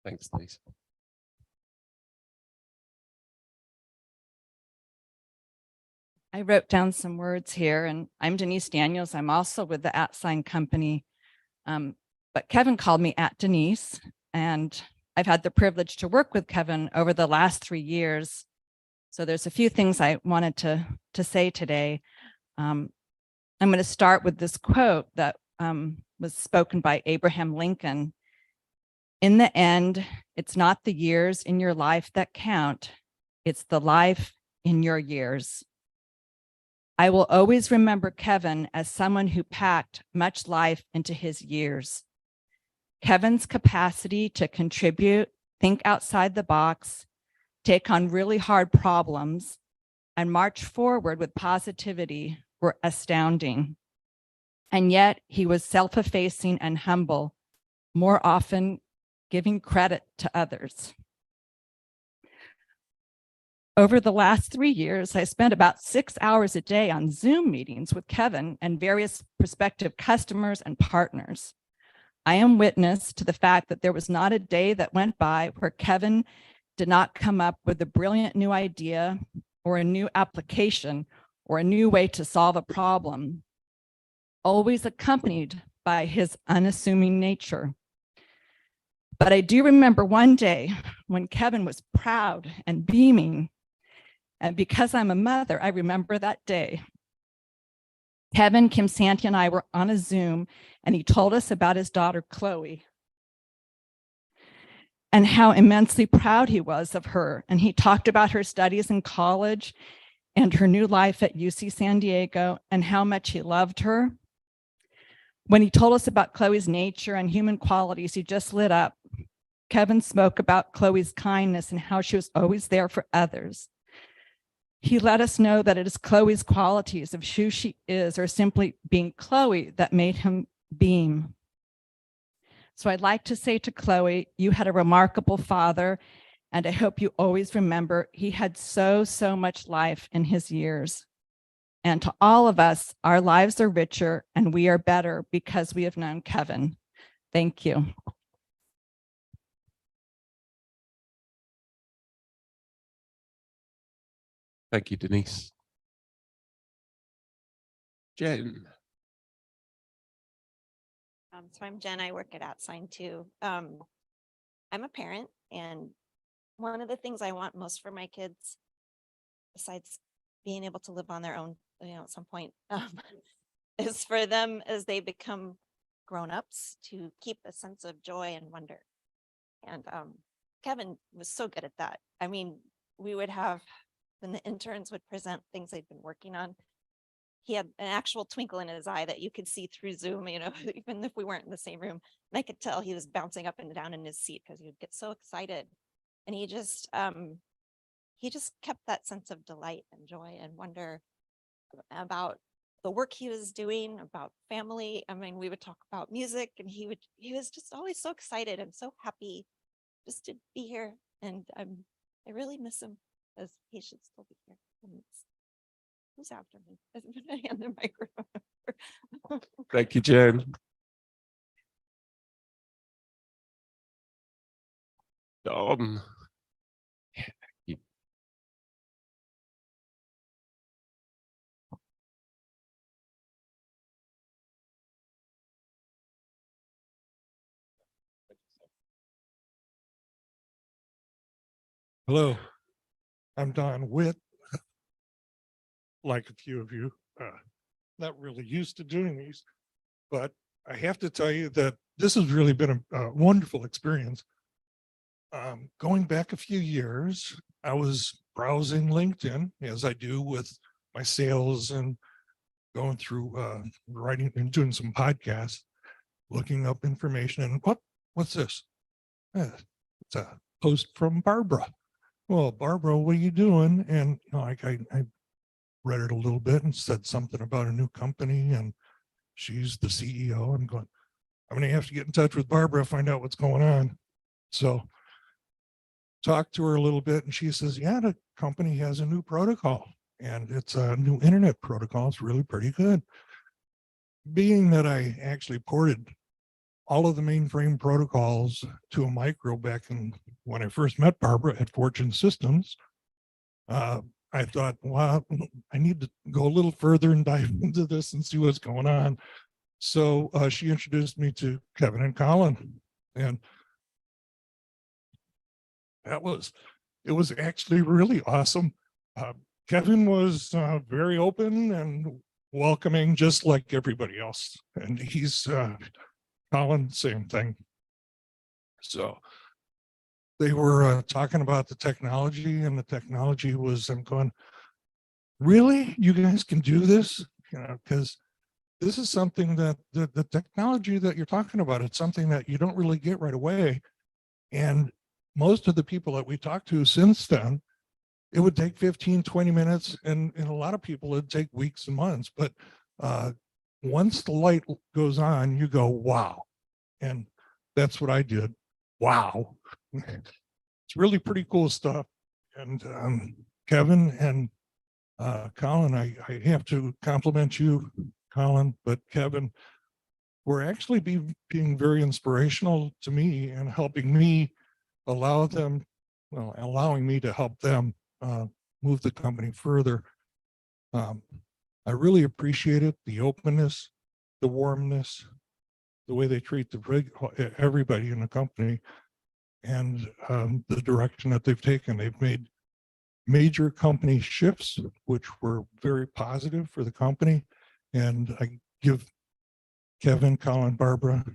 Thanks, Denise. I wrote down some words here, and I'm Denise Daniels. I'm also with the @sign company. But Kevin called me @Denise, and I've had the privilege to work with Kevin over the last 3 years. So there's a few things I wanted to say today. I'm going to start with this quote that was spoken by Abraham Lincoln. In the end, it's not the years in your life that count, it's the life in your years. I will always remember Kevin as someone who packed much life into his years. Kevin's capacity to contribute, think outside the box, take on really hard problems, and march forward with positivity were astounding. And yet he was self-effacing and humble, more often giving credit to others. Over the last 3 years, I spent about 6 hours a day on Zoom meetings with Kevin and various prospective customers and partners. I am witness to the fact that there was not a day that went by where Kevin did not come up with a brilliant new idea or a new application or a new way to solve a problem, always accompanied by his unassuming nature. But I do remember one day when Kevin was proud and beaming. And because I'm a mother, I remember that day. Kevin, Kim Santi, and I were on a Zoom, and he told us about his daughter, Chloe, and how immensely proud he was of her. And he talked about her studies in college and her new life at UC San Diego and how much he loved her. When he told us about Chloe's nature and human qualities, he just lit up. Kevin spoke about Chloe's kindness and how she was always there for others. He let us know that it is Chloe's qualities of who she is or simply being Chloe that made him beam. So I'd like to say to Chloe, you had a remarkable father, and I hope you always remember he had so much life in his years. And to all of us, our lives are richer and we are better because we have known Kevin. Thank you. Thank you, Denise. Jen. So I'm Jen. I work at @sign too. I'm a parent, and one of the things I want most for my kids, besides being able to live on their own, at some point, is for them as they become grown-ups to keep a sense of joy and wonder. And Kevin was so good at that. I mean, we would have, when the interns would present things they'd been working on, he had an actual twinkle in his eye that you could see through Zoom, even if we weren't in the same room. And I could tell he was bouncing up and down in his seat because he would get so excited. And he just kept that sense of delight and joy and wonder about the work he was doing, about family. I mean, we would talk about music, and he was just always so excited and so happy just to be here. And I really miss him, as he should still be here. And who's after me? I'm gonna hand the microphone. Thank you, Jen. Don. Hello, I'm Don Witt. Like a few of you, not really used to doing these, but I have to tell you that this has really been a wonderful experience. Going back a few years, I was browsing LinkedIn as I do with my sales and going through writing and doing some podcasts, looking up information, and what's this? It's a post from Barbara. Well, Barbara, what are you doing? And you know, I read it a little bit and said something about a new company, and she's the CEO. I'm going, I'm going to have to get in touch with Barbara, find out what's going on. So talked to her a little bit, and she says, yeah, the company has a new protocol, and it's a new internet protocol. It's really pretty good. Being that I actually ported all of the mainframe protocols to a micro back in when I first met Barbara at Fortune Systems, I thought, well, I need to go a little further and dive into this and see what's going on. So she introduced me to Kevin and Colin, and it was actually really awesome. Kevin was very open and welcoming, just like everybody else. And he's Colin, same thing. So they were talking about the technology, and the technology was, I'm going, really? You guys can do this? You know, because this is something that the technology that you're talking about, it's something that you don't really get right away. And most of the people that we talked to since then, it would take 15, 20 minutes. And a lot of people, it'd take weeks and months. But once the light goes on, you go, wow. And that's what I did. Wow. It's really pretty cool stuff. And Kevin and Colin, I have to compliment you, Colin, but Kevin, were actually being very inspirational to me and helping me allowing me to help them move the company further. I really appreciate it, the openness, the warmness, the way they treat everybody in the company, and the direction that they've taken. They've made major company shifts, which were very positive for the company. And I give Kevin, Colin, Barbara,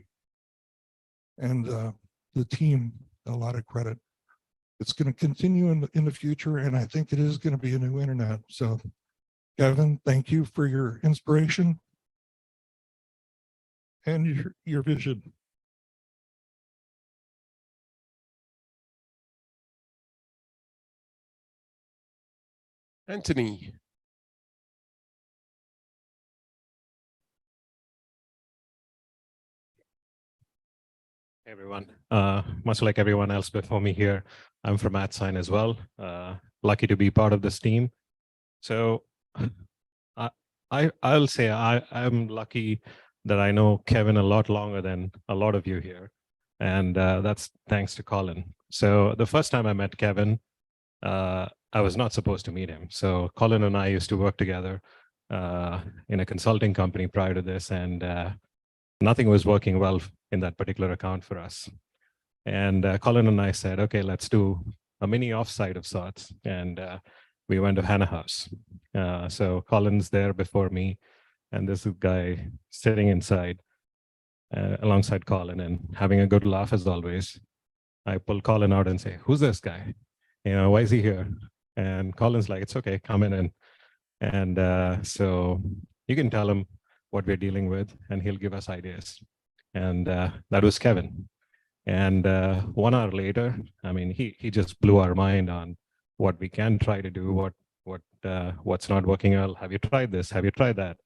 and the team a lot of credit. It's going to continue in the future, and I think it is going to be a new internet. So Kevin, thank you for your inspiration and your vision. Anthony. Hey everyone, much like everyone else before me here, I'm from AtSign as well. Lucky to be part of this team. So I'll say I'm lucky that I know Kevin a lot longer than a lot of you here. And that's thanks to Colin. So the first time I met Kevin, I was not supposed to meet him. So Colin and I used to work together in a consulting company prior to this, and nothing was working well in that particular account for us. And Colin and I said, okay, let's do a mini offsite of sorts. And we went to Hannah House. So Colin's there before me, and this guy sitting inside alongside Colin and having a good laugh as always. I pull Colin out and say, who's this guy? You know, why is he here? And Colin's like, it's okay, come in. And so you can tell him what we're dealing with, and he'll give us ideas. And that was Kevin. And 1 hour later, I mean, he just blew our mind on what we can try to do, what's not working well. Have you tried this? Have you tried that?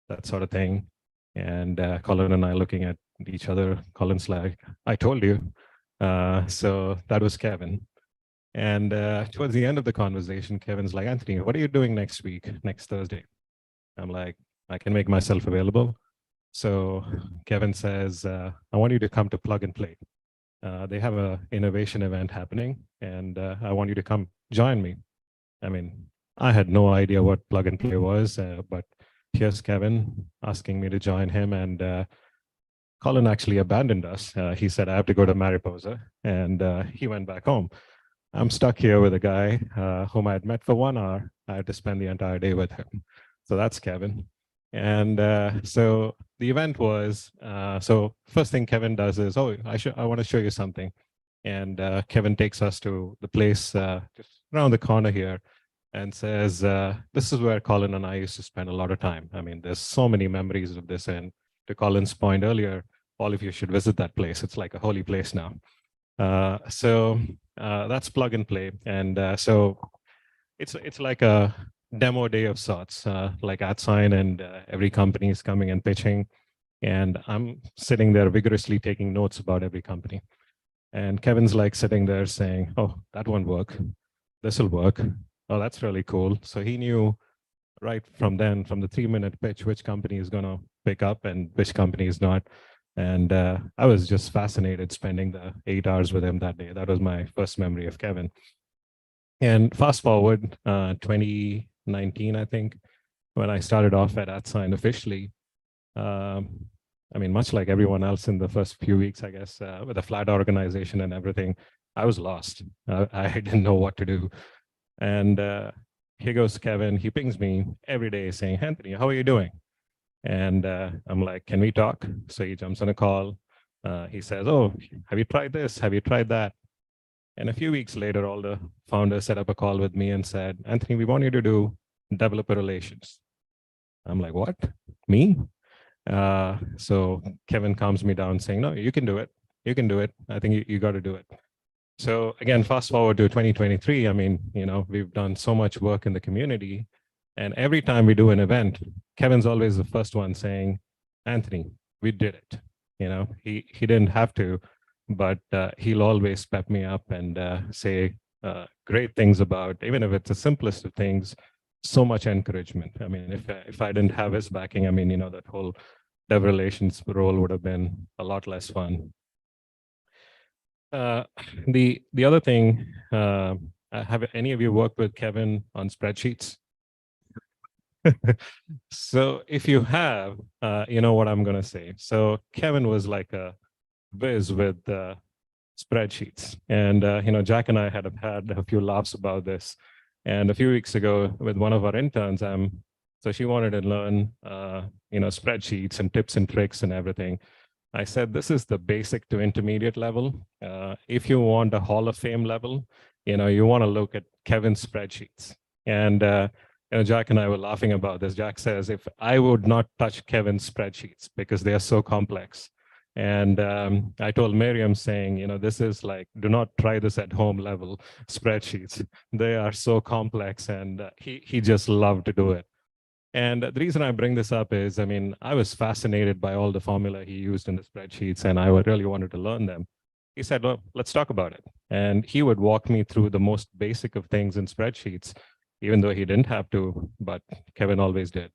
That sort of thing. And Colin and I looking at each other. Colin's like, I told you. So that was Kevin. And towards the end of the conversation, Kevin's like, Anthony, what are you doing next week, next Thursday? I'm like, I can make myself available. So Kevin says, I want you to come to Plug and Play. They have an innovation event happening, and I want you to come join me. I mean, I had no idea what Plug and Play was, but here's Kevin asking me to join him. And Colin actually abandoned us. He said, I have to go to Mariposa, and he went back home. I'm stuck here with a guy whom I had met for 1 hour. I had to spend the entire day with him. So that's Kevin. And so the event was, so first thing Kevin does is, oh, I want to show you something. And Kevin takes us to the place just around the corner here and says, this is where Colin and I used to spend a lot of time. I mean, there's so many memories of this. And to Colin's point earlier, all of you should visit that place. It's like a holy place now. So that's plug and play. And so it's like a demo day of sorts, like AtSign, and every company is coming and pitching. And I'm sitting there vigorously taking notes about every company. And Kevin's like sitting there saying, oh, that won't work. This will work. Oh, that's really cool. So he knew right from then, from the 3-minute pitch, which company is going to pick up and which company is not. And I was just fascinated spending the 8 hours with him that day. That was my first memory of Kevin. And fast forward 2019, I think, when I started off at AtSign officially. I mean, much like everyone else in the first few weeks, I guess, with a flat organization and everything, I was lost. I didn't know what to do. And here goes Kevin. He pings me every day saying, Anthony, how are you doing? And I'm like, can we talk? So he jumps on a call. He says, oh, have you tried this? Have you tried that? And a few weeks later, all the founders set up a call with me and said, Anthony, we want you to do developer relations. I'm like, what? Me? So Kevin calms me down saying, no, you can do it. You can do it. I think you got to do it. So again, fast forward to 2023. I mean, you know, we've done so much work in the community. And every time we do an event, Kevin's always the first one saying, Anthony, we did it. You know, he didn't have to, but he'll always pep me up and say great things about, even if it's the simplest of things, so much encouragement. I mean, if I didn't have his backing, I mean, you know, that whole dev relations role would have been a lot less fun. The other thing, have any of you worked with Kevin on spreadsheets? So if you have, you know what I'm going to say. So Kevin was like a whiz with spreadsheets. And, you know, Jack and I had a few laughs about this. And a few weeks ago with one of our interns, so she wanted to learn, you know, spreadsheets and tips and tricks and everything. I said, this is the basic to intermediate level. If you want a Hall of Fame level, you know, you want to look at Kevin's spreadsheets. And you know, Jack and I were laughing about this. Jack says, if I would not touch Kevin's spreadsheets because they are so complex. And I told Miriam saying, you know, this is like, do not try this at home level spreadsheets. They are so complex, and he just loved to do it. And the reason I bring this up is, I mean, I was fascinated by all the formula he used in the spreadsheets, and I really wanted to learn them. He said, well, let's talk about it. And he would walk me through the most basic of things in spreadsheets, even though he didn't have to, but Kevin always did.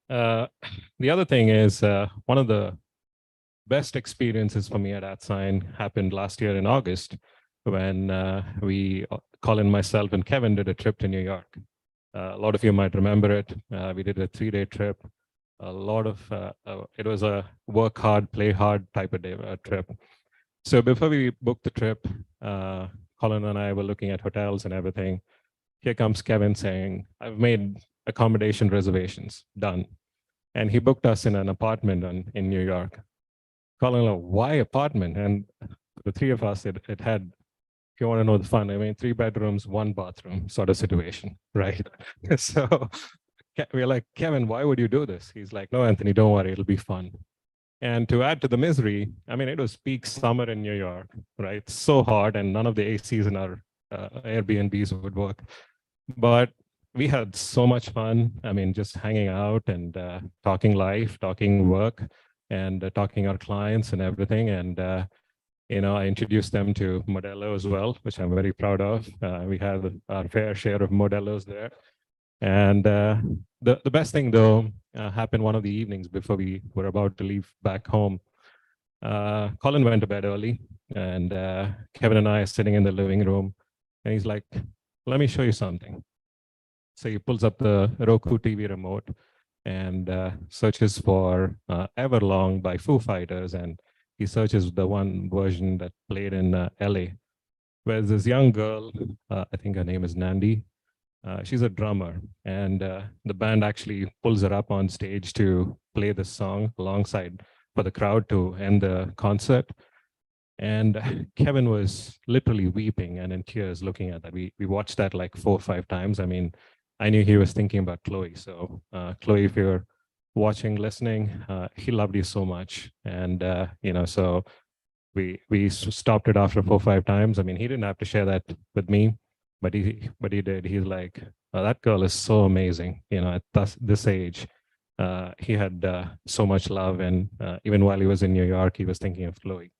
The other thing is, one of the best experiences for me at AtSign happened last year in August when Colin, myself, and Kevin did a trip to New York. A lot of you might remember it. We did a 3-day trip. A lot of, it was a work hard, play hard type of trip. So before we booked the trip, Colin and I were looking at hotels and everything. Here comes Kevin saying, I've made accommodation reservations, done. And he booked us in an apartment in New York. Colin, why apartment? And the three of us, it had, if you want to know the fun, I mean, 3 bedrooms, 1 bathroom sort of situation, right? So we're like, Kevin, why would you do this? He's like, no, Anthony, don't worry, it'll be fun. And to add to the misery, I mean, it was peak summer in New York, right? So hot, and none of the ACs in our Airbnbs would work. But we had so much fun. I mean, just hanging out and talking life, talking work, and talking our clients and everything. And, you know, I introduced them to Modelo as well, which I'm very proud of. We had our fair share of Modelos there. And the best thing, though, happened one of the evenings before we were about to leave back home. Colin went to bed early, and Kevin and I are sitting in the living room. And he's like, let me show you something. So he pulls up the Roku TV remote and searches for Everlong by Foo Fighters. And he searches the one version that played in LA. where this young girl, I think her name is Nandi. She's a drummer, and the band actually pulls her up on stage to play this song alongside for the crowd to end the concert. And Kevin was literally weeping and in tears looking at that. We watched that like 4 or 5 times. I mean, I knew he was thinking about Chloe. So Chloe, if you're watching, listening, he loved you so much. And so we stopped it after 4 or 5 times. I mean, he didn't have to share that with me, but he did. He's like, oh, that girl is so amazing. At this age, he had so much love, and even while he was in New York, he was thinking of Chloe.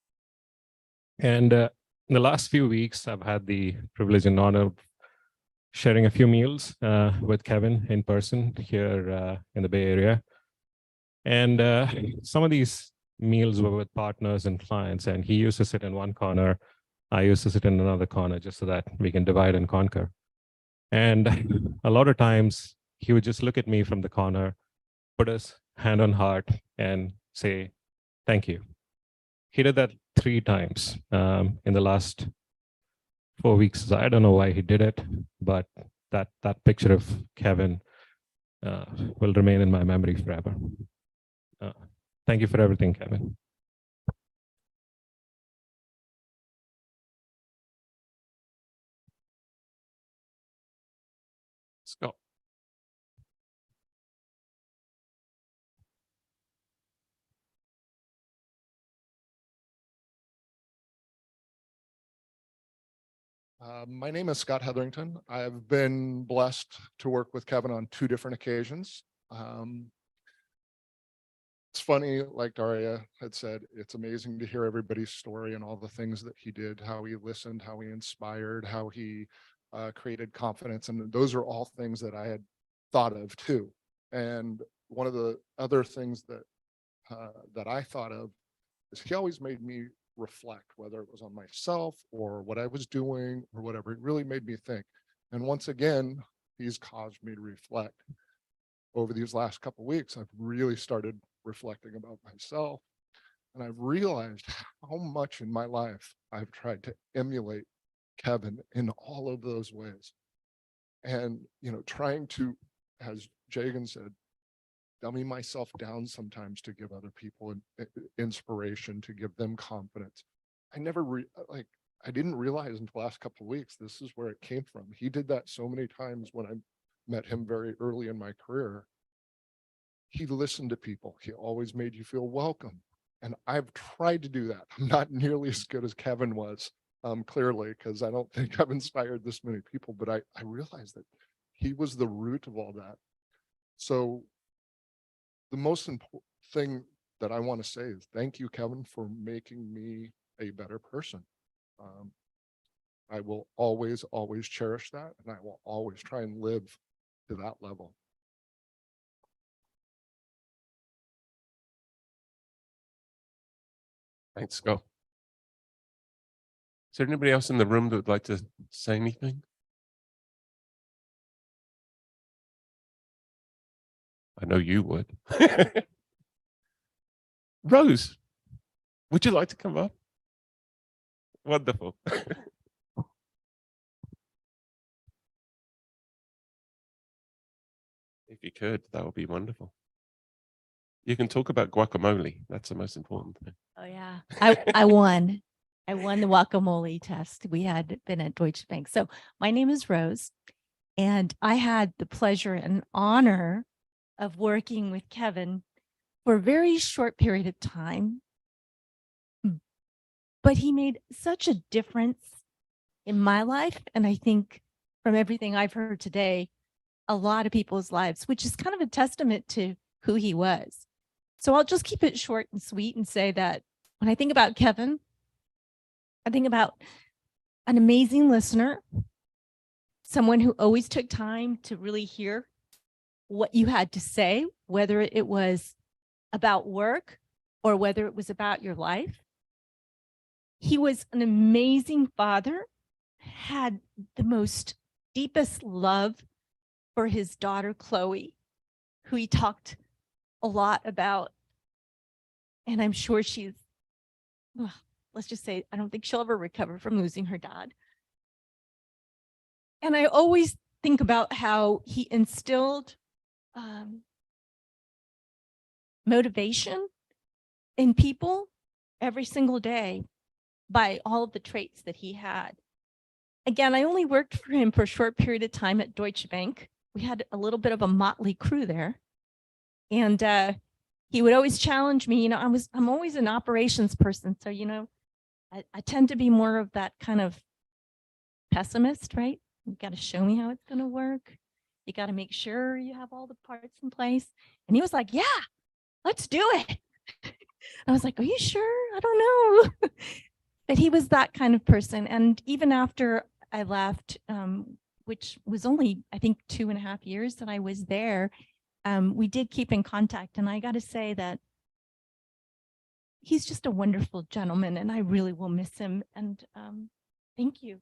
And in the last few weeks, I've had the privilege and honor of sharing a few meals with Kevin in person here in the Bay Area. And some of these meals were with partners and clients, and he used to sit in one corner. I used to sit in another corner just so that we can divide and conquer. And a lot of times he would just look at me from the corner, put his hand on heart and say, thank you. He did that 3 times in the last 4 weeks. I don't know why he did it, but that picture of Kevin will remain in my memory forever. Thank you for everything, Kevin. Scott. My name is Scott Hetherington. I've been blessed to work with Kevin on 2 different occasions. It's funny, like Daria had said, it's amazing to hear everybody's story and all the things that he did, how he listened, how he inspired, how he created confidence. And those are all things that I had thought of too. And one of the other things that I thought of is he always made me reflect, whether it was on myself or what I was doing or whatever. It really made me think. And once again, he's caused me to reflect. Over these last couple of weeks, I've really started reflecting about myself, and I've realized how much in my life I've tried to emulate Kevin in all of those ways. And trying to, as Jagan said, dummy myself down sometimes to give other people inspiration, to give them confidence. I didn't realize until the last couple of weeks, this is where it came from. He did that so many times when I met him very early in my career. He listened to people. He always made you feel welcome. And I've tried to do that. I'm not nearly as good as Kevin was, clearly, because I don't think I've inspired this many people, but I realized that he was the root of all that. So the most important thing that I want to say is thank you, Kevin, for making me a better person. I will always, always cherish that, and I will always try and live to that level. Thanks, Scott. Is there anybody else in the room that would like to say anything? I know you would. Rose, would you like to come up? Wonderful. If you could, that would be wonderful. You can talk about guacamole. That's the most important thing. Oh yeah, I won. I won the guacamole test. We had been at Deutsche Bank. So my name is Rose, and I had the pleasure and honor of working with Kevin for a very short period of time. But he made such a difference in my life, and I think from everything I've heard today, a lot of people's lives, which is kind of a testament to who he was. So I'll just keep it short and sweet and say that when I think about Kevin, I think about an amazing listener, someone who always took time to really hear what you had to say, whether it was about work or whether it was about your life. He was an amazing father, had the most deepest love for his daughter, Chloe, who he talked a lot about. And I'm sure she's, well, let's just say, I don't think she'll ever recover from losing her dad. And I always think about how he instilled motivation in people every single day by all of the traits that he had. Again, I only worked for him for a short period of time at Deutsche Bank. We had a little bit of a motley crew there. And he would always challenge me. You know, I'm always an operations person. So, you know, I tend to be more of that kind of pessimist, right? You got to show me how it's going to work. You got to make sure you have all the parts in place. And he was like, yeah, let's do it. I was like, are you sure? I don't know. But he was that kind of person. And even after I left, which was only, I think, 2.5 years that I was there, we did keep in contact. And I got to say that he's just a wonderful gentleman, and I really will miss him. And thank you.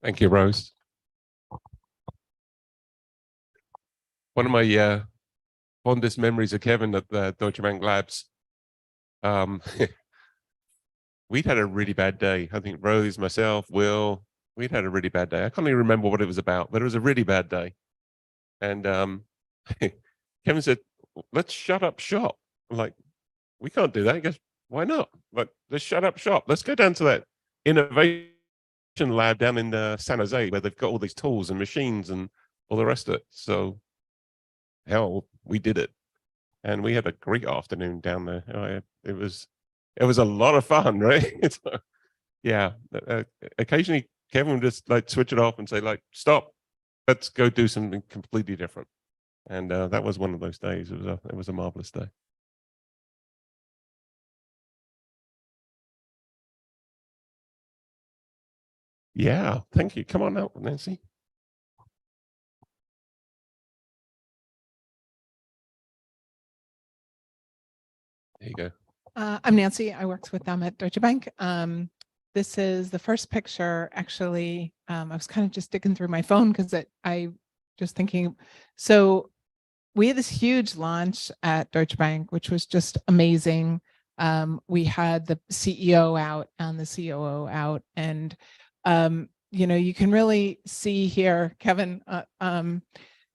Thank you, Rose. One of my fondest memories of Kevin at the Deutsche Bank Labs, we'd had a really bad day. I think Rose, myself, Will, we'd had a really bad day. I can't even remember what it was about, but it was a really bad day. And Kevin said, let's shut up shop. I'm like, we can't do that. He goes, why not? But let's shut up shop. Let's go down to that innovation lab down in San Jose, where they've got all these tools and machines and all the rest of it. So hell, we did it. And we had a great afternoon down there. It was a lot of fun, right? So, yeah, occasionally Kevin would just like switch it off and say, like, stop, let's go do something completely different. And that was one of those days. It was a marvelous day. Yeah, thank you. Come on out, Nancy. There you go. I'm Nancy. I worked with them at Deutsche Bank. This is the first picture. Actually, I was kind of just digging through my phone because I just thinking. So we had this huge launch at Deutsche Bank, which was just amazing. We had the CEO out and the COO out, and you know, you can really see here, Kevin,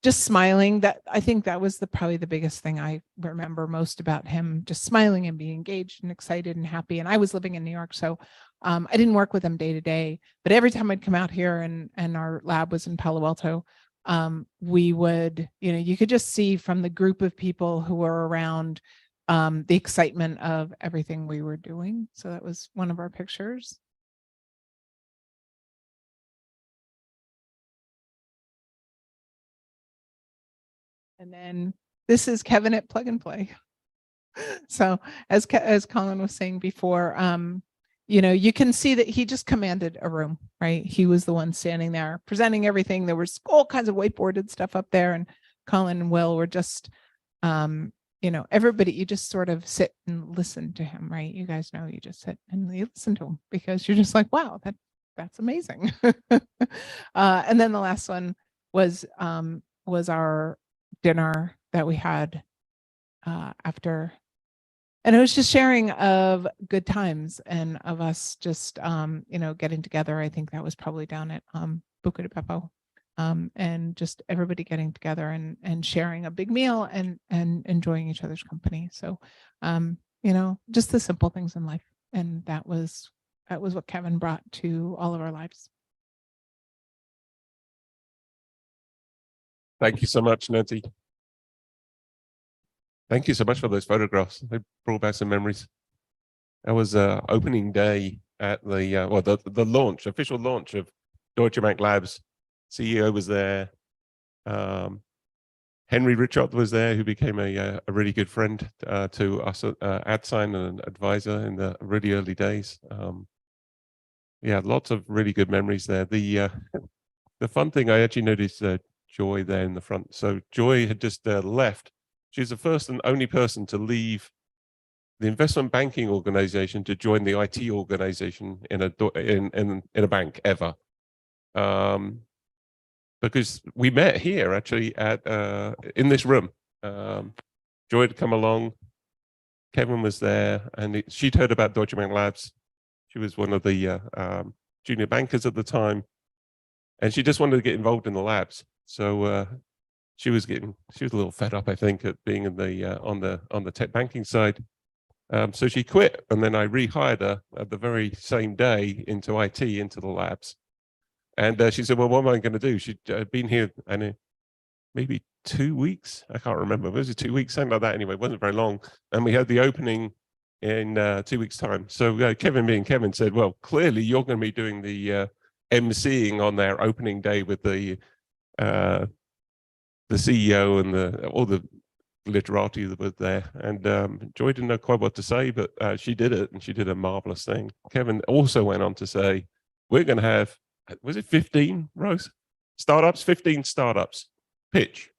just smiling. That I think that was probably the biggest thing I remember most about him, just smiling and being engaged and excited and happy. And I was living in New York, so I didn't work with him day to day, but every time I'd come out here and our lab was in Palo Alto, we would, you know, you could just see from the group of people who were around the excitement of everything we were doing. So that was one of our pictures. And then this is Kevin at Plug and Play. So as Colin was saying before, you know, you can see that he just commanded a room, right? He was the one standing there presenting everything. There was all kinds of whiteboarded stuff up there, and Colin and Will were just, you know, everybody, you just sort of sit and listen to him, right? You guys know, you just sit and you listen to him because you're just like, wow, that's amazing. And then the last one was our dinner that we had after, and it was just sharing of good times and of us just you know, getting together. I think that was probably down at Buca di Beppo, and just everybody getting together and sharing a big meal and enjoying each other's company. So you know, just the simple things in life, and that was what Kevin brought to all of our lives. Thank you so much, Nancy. Thank you so much for those photographs. They brought back some memories. That was opening day at the well, the launch, official launch of Deutsche Bank Labs. CEO was there. Henry Richard was there, who became a really good friend to us at AdSign and an advisor in the really early days. Yeah, lots of really good memories there. The fun thing, I actually noticed Joy there in the front. So Joy had just left. She's the first and only person to leave the investment banking organization to join the IT organization in a bank ever. Because we met here actually at in this room. Joy had come along, Kevin was there, and she'd heard about Deutsche Bank Labs. She was one of the junior bankers at the time, and she just wanted to get involved in the labs. So she was a little fed up, I think, at being in the on the tech banking side. So she quit, and then I rehired her at the very same day into IT, into the labs. And she said, "Well, what am I going to do?" She'd been here, and maybe 2 weeks. I can't remember. Was it 2 weeks? Something like that. Anyway, it wasn't very long. And we had the opening in 2 weeks' time. So Kevin, being Kevin, said, "Well, clearly you're going to be doing the emceeing on their opening day with the CEO and all the literati that was there." And Joy didn't know quite what to say, but she did it, and she did a marvelous thing. Kevin also went on to say, "We're going to have, was it 15, Rose? Startups, 15 startups pitch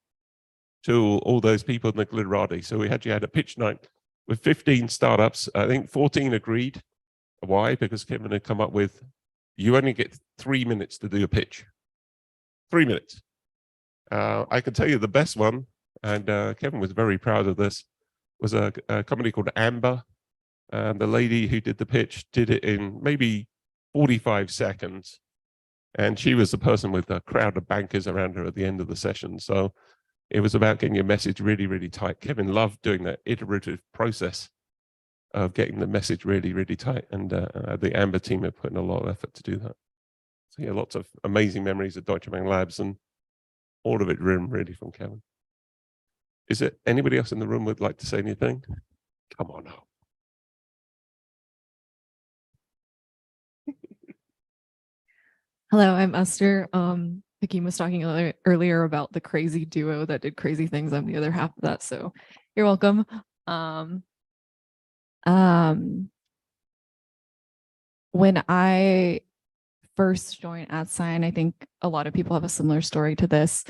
to all those people in the glitterati." So we actually had a pitch night with 15 startups. I think 14 agreed. Why? Because Kevin had come up with, you only get 3 minutes to do a pitch. 3 minutes. I can tell you the best one, and Kevin was very proud of this, was a company called Amber. And the lady who did the pitch did it in maybe 45 seconds. And she was the person with a crowd of bankers around her at the end of the session. So it was about getting your message really, really tight. Kevin loved doing that iterative process of getting the message really, really tight. And the Amber team have put in a lot of effort to do that. So yeah, lots of amazing memories of Deutsche Bank Labs, and all of it really from Kevin. Is there anybody else in the room would like to say anything? Come on now. Hello, I'm Esther. Hakeem was talking earlier about the crazy duo that did crazy things. I'm the other half of that, so you're welcome. When I first joined AtSign, I think a lot of people have a similar story to this.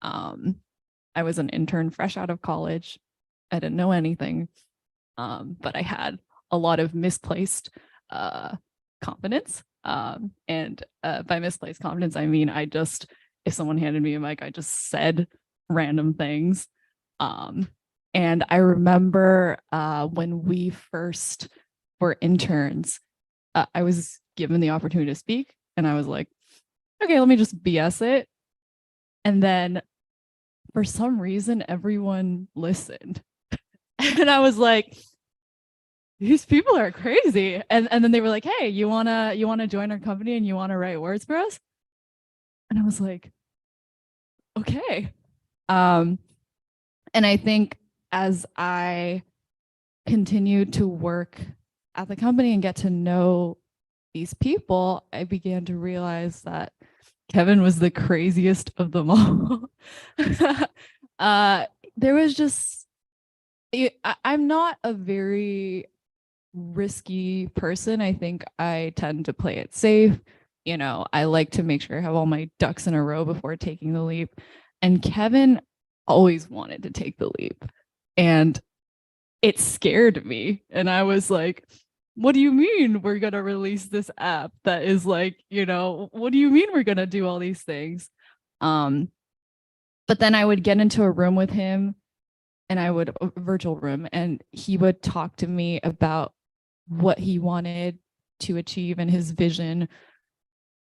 I was an intern fresh out of college. I didn't know anything, but I had a lot of misplaced confidence. And by misplaced confidence, I mean, if someone handed me a mic, I just said random things. And I remember when we first were interns, I was given the opportunity to speak, and I was like, okay, let me just BS it. And then for some reason, everyone listened. And I was like, these people are crazy. And then they were like, hey, you wanna join our company and you wanna write words for us? And I was like, okay. And I think as I continued to work at the company and get to know these people, I began to realize that Kevin was the craziest of them all. There was just, I'm not a very risky person. I think I tend to play it safe. You know, I like to make sure I have all my ducks in a row before taking the leap. And Kevin always wanted to take the leap. And it scared me. And I was like, what do you mean we're going to release this app that is like, you know, what do you mean we're going to do all these things? But then I would get into a room with him, and a virtual room, and he would talk to me about what he wanted to achieve and his vision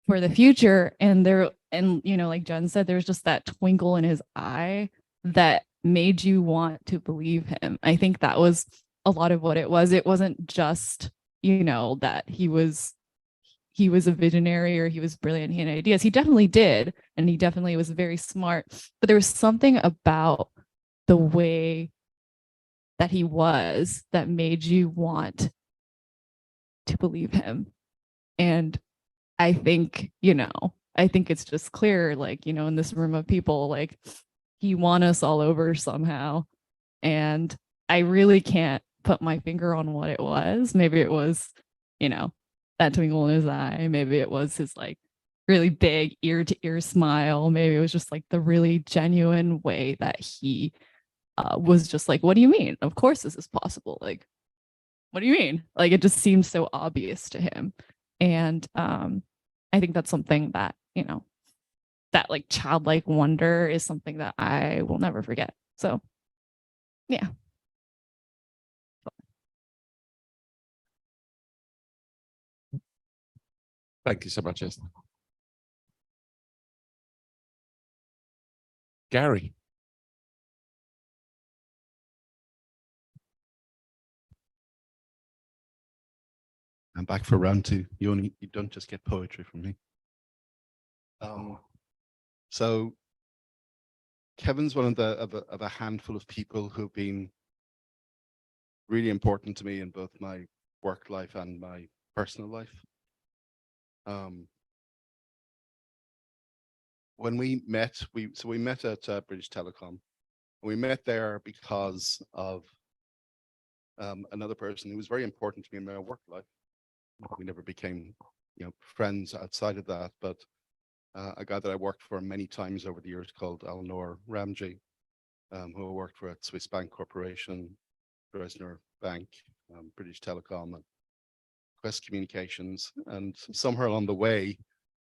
for the future. And you know, like Jen said, there's just that twinkle in his eye that made you want to believe him. I think that was a lot of what it was. It wasn't just, you know, that he was a visionary or he was brilliant, he had ideas. He definitely did, and he definitely was very smart, but there was something about the way that he was that made you want to believe him. And I think, you know, I think it's just clear, like, you know, in this room of people, like, he won us all over somehow. And I really can't put my finger on what it was. Maybe it was, you know, that twinkle in his eye. Maybe it was his like really big ear to ear smile. Maybe it was just like the really genuine way that he was just like, what do you mean? Of course this is possible. Like, what do you mean? Like, it just seems so obvious to him. And I think that's something that, you know, that like childlike wonder is something that I will never forget. So yeah. Thank you so much, Esther. Gary. I'm back for round two. You don't just get poetry from me. So Kevin's one of a handful of people who've been really important to me in both my work life and my personal life. When we met, we met at British Telecom. We met there because of another person who was very important to me in my work life. We never became, friends outside of that, but a guy that I worked for many times over the years called Alnor Ramji, who I worked for at Swiss Bank Corporation, Dresdner Bank, British Telecom, and Quest Communications. And somewhere along the way,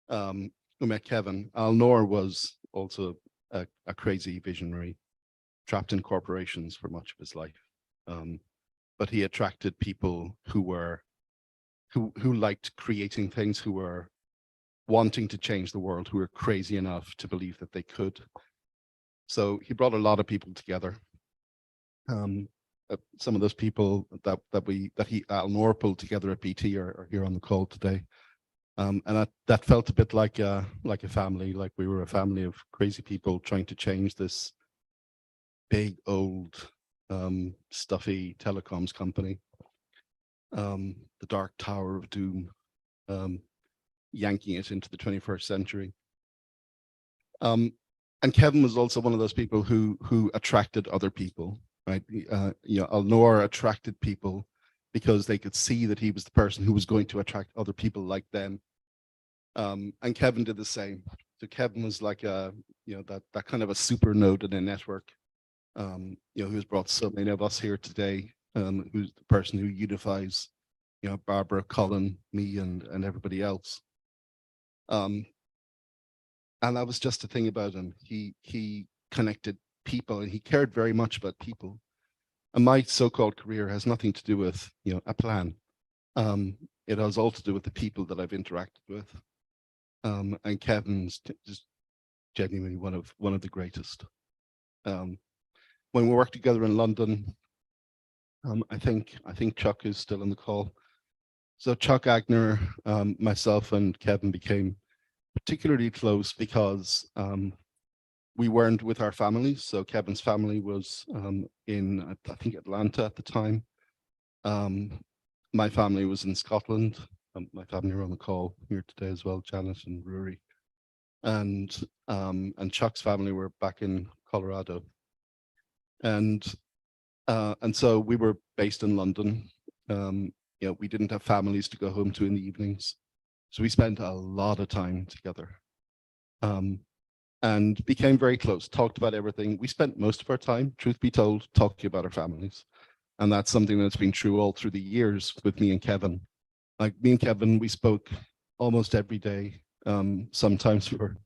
we met Kevin. Alnor was also a crazy visionary, trapped in corporations for much of his life. But he attracted people who liked creating things, who were wanting to change the world, who were crazy enough to believe that they could. So he brought a lot of people together. Some of those people that Alnor pulled together at BT are here on the call today. And that felt a bit like a family, like we were a family of crazy people trying to change this big, old, stuffy telecoms company. The Dark Tower of Doom, yanking it into the 21st century. And Kevin was also one of those people who attracted other people, right? Alnor attracted people because they could see that he was the person who was going to attract other people like them. And Kevin did the same. So Kevin was like that kind of a super node in a network, who's brought so many of us here today, who's the person who unifies, Barbara, Colin, me, and everybody else. And that was just the thing about him. He connected people, and he cared very much about people. And my so-called career has nothing to do with, a plan. It has all to do with the people that I've interacted with. And Kevin's just genuinely one of the greatest. When we worked together in London, I think Chuck is still on the call. So Chuck Agner, myself, and Kevin became particularly close because we weren't with our families. So Kevin's family was in, I think, Atlanta at the time. My family was in Scotland. My family are on the call here today as well, Janet and Rory. And Chuck's family were back in Colorado. And so we were based in London. We didn't have families to go home to in the evenings. So we spent a lot of time together and became very close, talked about everything. We spent most of our time, truth be told, talking about our families. And that's something that's been true all through the years with me and Kevin. Like me and Kevin, we spoke almost every day, sometimes for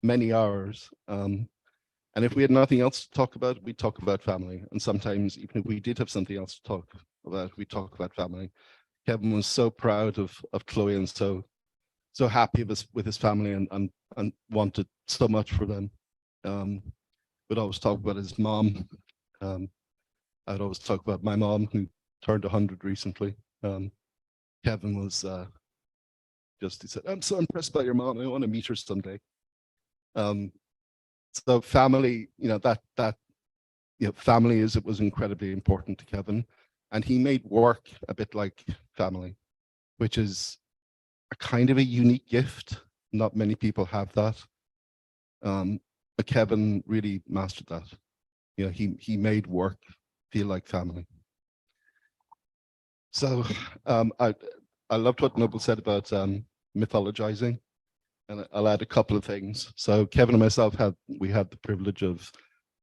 many hours. And if we had nothing else to talk about, we'd talk about family. And sometimes even if we did have something else to talk about, we'd talk about family. Kevin was so proud of Chloe and so happy with his family and wanted so much for them. We'd always talk about his mom. I'd always talk about my mom, who turned 100 recently. Kevin was he said, "I'm so impressed by your mom. I want to meet her someday." So family, family was incredibly important to Kevin, and he made work a bit like family, which is a kind of a unique gift. Not many people have that. But Kevin really mastered that. He made work feel like family. So I loved what Noble said about mythologizing, and I'll add a couple of things. So Kevin and myself had the privilege of,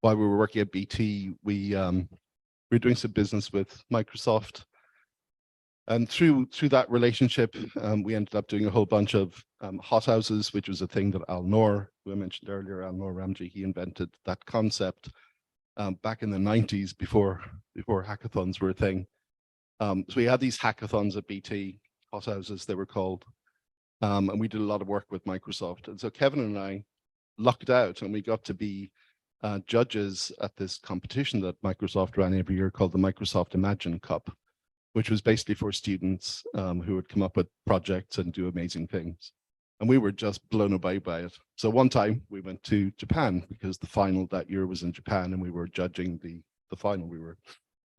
while we were working at BT, we were doing some business with Microsoft. And through that relationship, we ended up doing a whole bunch of hothouses, which was a thing that Alnor, who I mentioned earlier, Alnor Ramji, he invented that concept back in the 90s before hackathons were a thing. So we had these hackathons at BT, hothouses they were called, and we did a lot of work with Microsoft. And so Kevin and I lucked out, and we got to be judges at this competition that Microsoft ran every year called the Microsoft Imagine Cup, which was basically for students who would come up with projects and do amazing things. And we were just blown away by it. So one time we went to Japan because the final that year was in Japan and we were judging the final. We were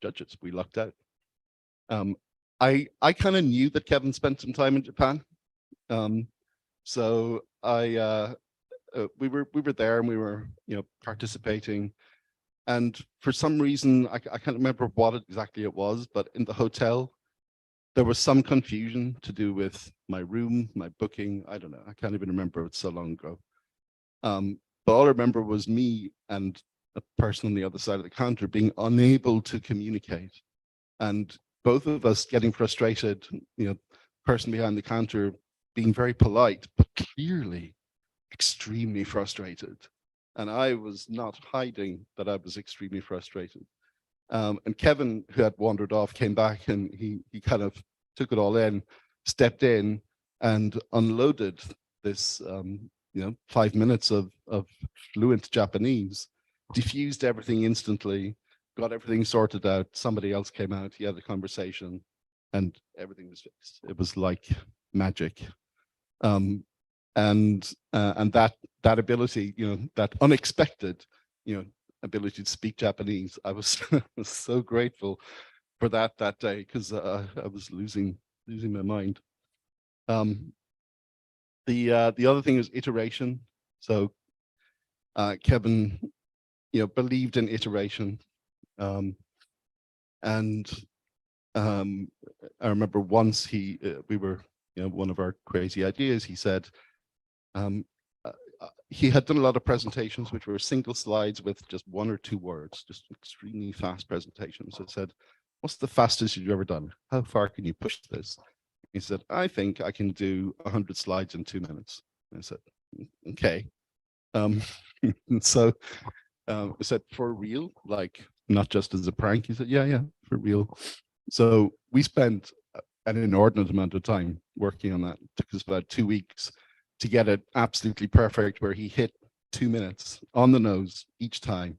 judges. We lucked out. I kind of knew that Kevin spent some time in Japan. So we were there and we were, participating. And for some reason, I can't remember what exactly it was, but in the hotel, there was some confusion to do with my room, my booking. I don't know. I can't even remember. It's so long ago. But all I remember was me and a person on the other side of the counter being unable to communicate. And both of us getting frustrated, person behind the counter being very polite, but clearly extremely frustrated. And I was not hiding that I was extremely frustrated. And Kevin, who had wandered off, came back and he kind of took it all in, stepped in and unloaded this, 5 minutes of fluent Japanese, diffused everything instantly, got everything sorted out. Somebody else came out, he had a conversation and everything was fixed. It was like magic. And that ability, that unexpected, ability to speak Japanese, I was, was so grateful for that day because I was losing my mind. The other thing is iteration. So Kevin, believed in iteration, and I remember once we were, one of our crazy ideas. He said he had done a lot of presentations which were single slides with just 1 or 2 words, just extremely fast presentations. I said, "What's the fastest you've ever done? How far can you push this?" He said, "I think I can do 100 slides in 2 minutes." I said, "Okay." So I said, "For real? Like not just as a prank?" He said, yeah, for real." So we spent an inordinate amount of time working on that. It took us about 2 weeks to get it absolutely perfect, where he hit 2 minutes on the nose each time.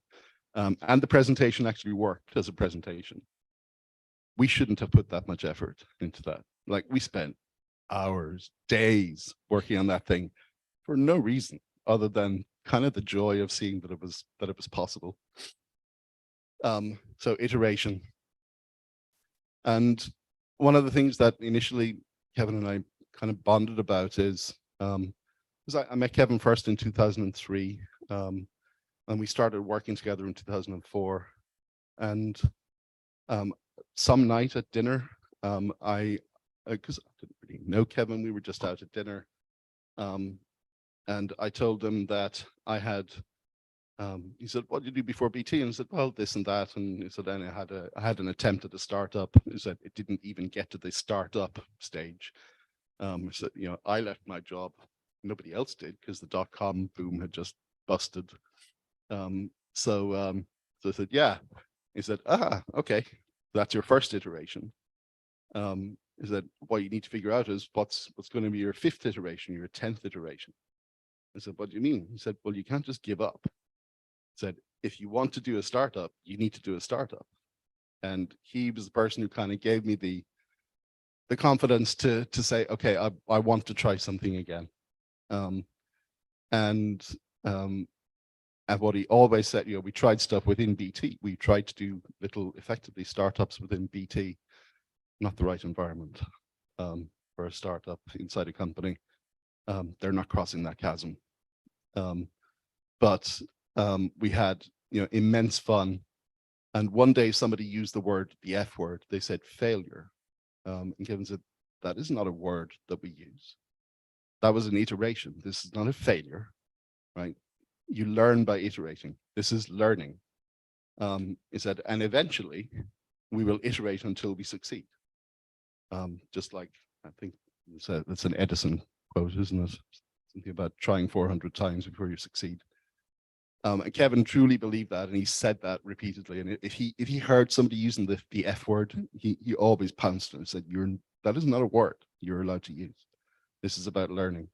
And the presentation actually worked as a presentation. We shouldn't have put that much effort into that. Like we spent hours, days working on that thing for no reason other than kind of the joy of seeing that it was possible. So iteration. And one of the things that initially Kevin and I kind of bonded about is, because I met Kevin first in 2003, and we started working together in 2004. And some night at dinner, because I didn't really know Kevin, we were just out at dinner, and I told him that I had. He said, "What did you do before BT?" And I said, "Well, this and that." And he said, "Then I had an attempt at a startup." He said, "It didn't even get to the startup stage." So I left my job. Nobody else did because the .com boom had just busted. So I said, "Yeah." He said, "Okay, that's your first iteration." He said, "What you need to figure out is what's going to be your 5th iteration, your 10th iteration." I said, "What do you mean?" He said, "Well, you can't just give up." He said, "If you want to do a startup, you need to do a startup." And he was the person who kind of gave me the confidence to say, "Okay, I want to try something again." And what he always said, we tried stuff within BT. We tried to do little, effectively, startups within BT. Not the right environment for a startup inside a company. They're not crossing that chasm. But we had, immense fun. And one day somebody used the F word. They said failure. And Kevin said, "That is not a word that we use. That was an iteration. This is not a failure, right? You learn by iterating. This is learning." He said, "And eventually we will iterate until we succeed." Just like, I think it's an Edison quote, isn't it? Something about trying 400 times before you succeed. And Kevin truly believed that, and he said that repeatedly. And if he heard somebody using the F word, he always pounced and said, "That is not a word you're allowed to use. This is about learning."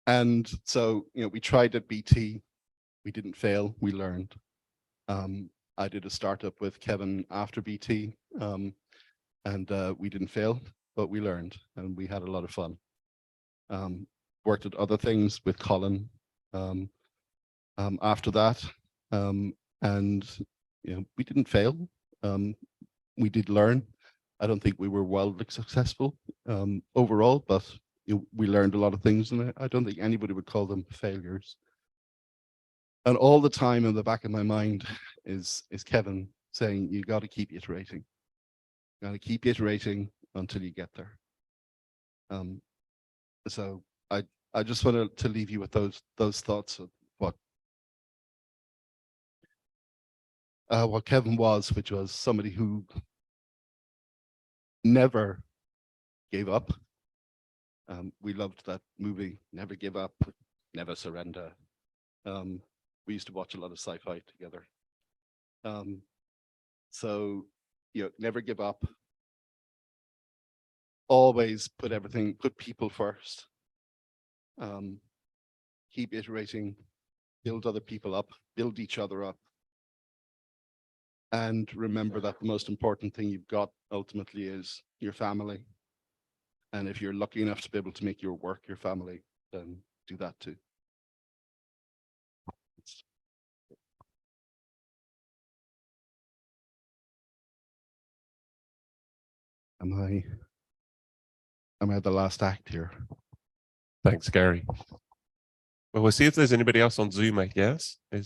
And so, we tried at BT, we didn't fail, we learned. I did a startup with Kevin after BT, and we didn't fail, but we learned and we had a lot of fun. Worked at other things with Colin after that, and we didn't fail. We did learn. I don't think we were wildly successful overall, but we learned a lot of things, and I don't think anybody would call them failures. And all the time in the back of my mind is Kevin saying, you got to keep iterating. You got to keep iterating until you get there. So I just wanted to leave you with those thoughts of what Kevin was, which was somebody who never gave up. We loved that movie, Never Give Up, Never Surrender. We used to watch a lot of sci-fi together. So, never give up. Always put people first. Keep iterating, build other people up, build each other up. And remember that the most important thing you've got ultimately is your family. And if you're lucky enough to be able to make your work your family, then do that too. Am I the last act here? Thanks, Gary. Well, we'll see if there's anybody else on Zoom, I guess. I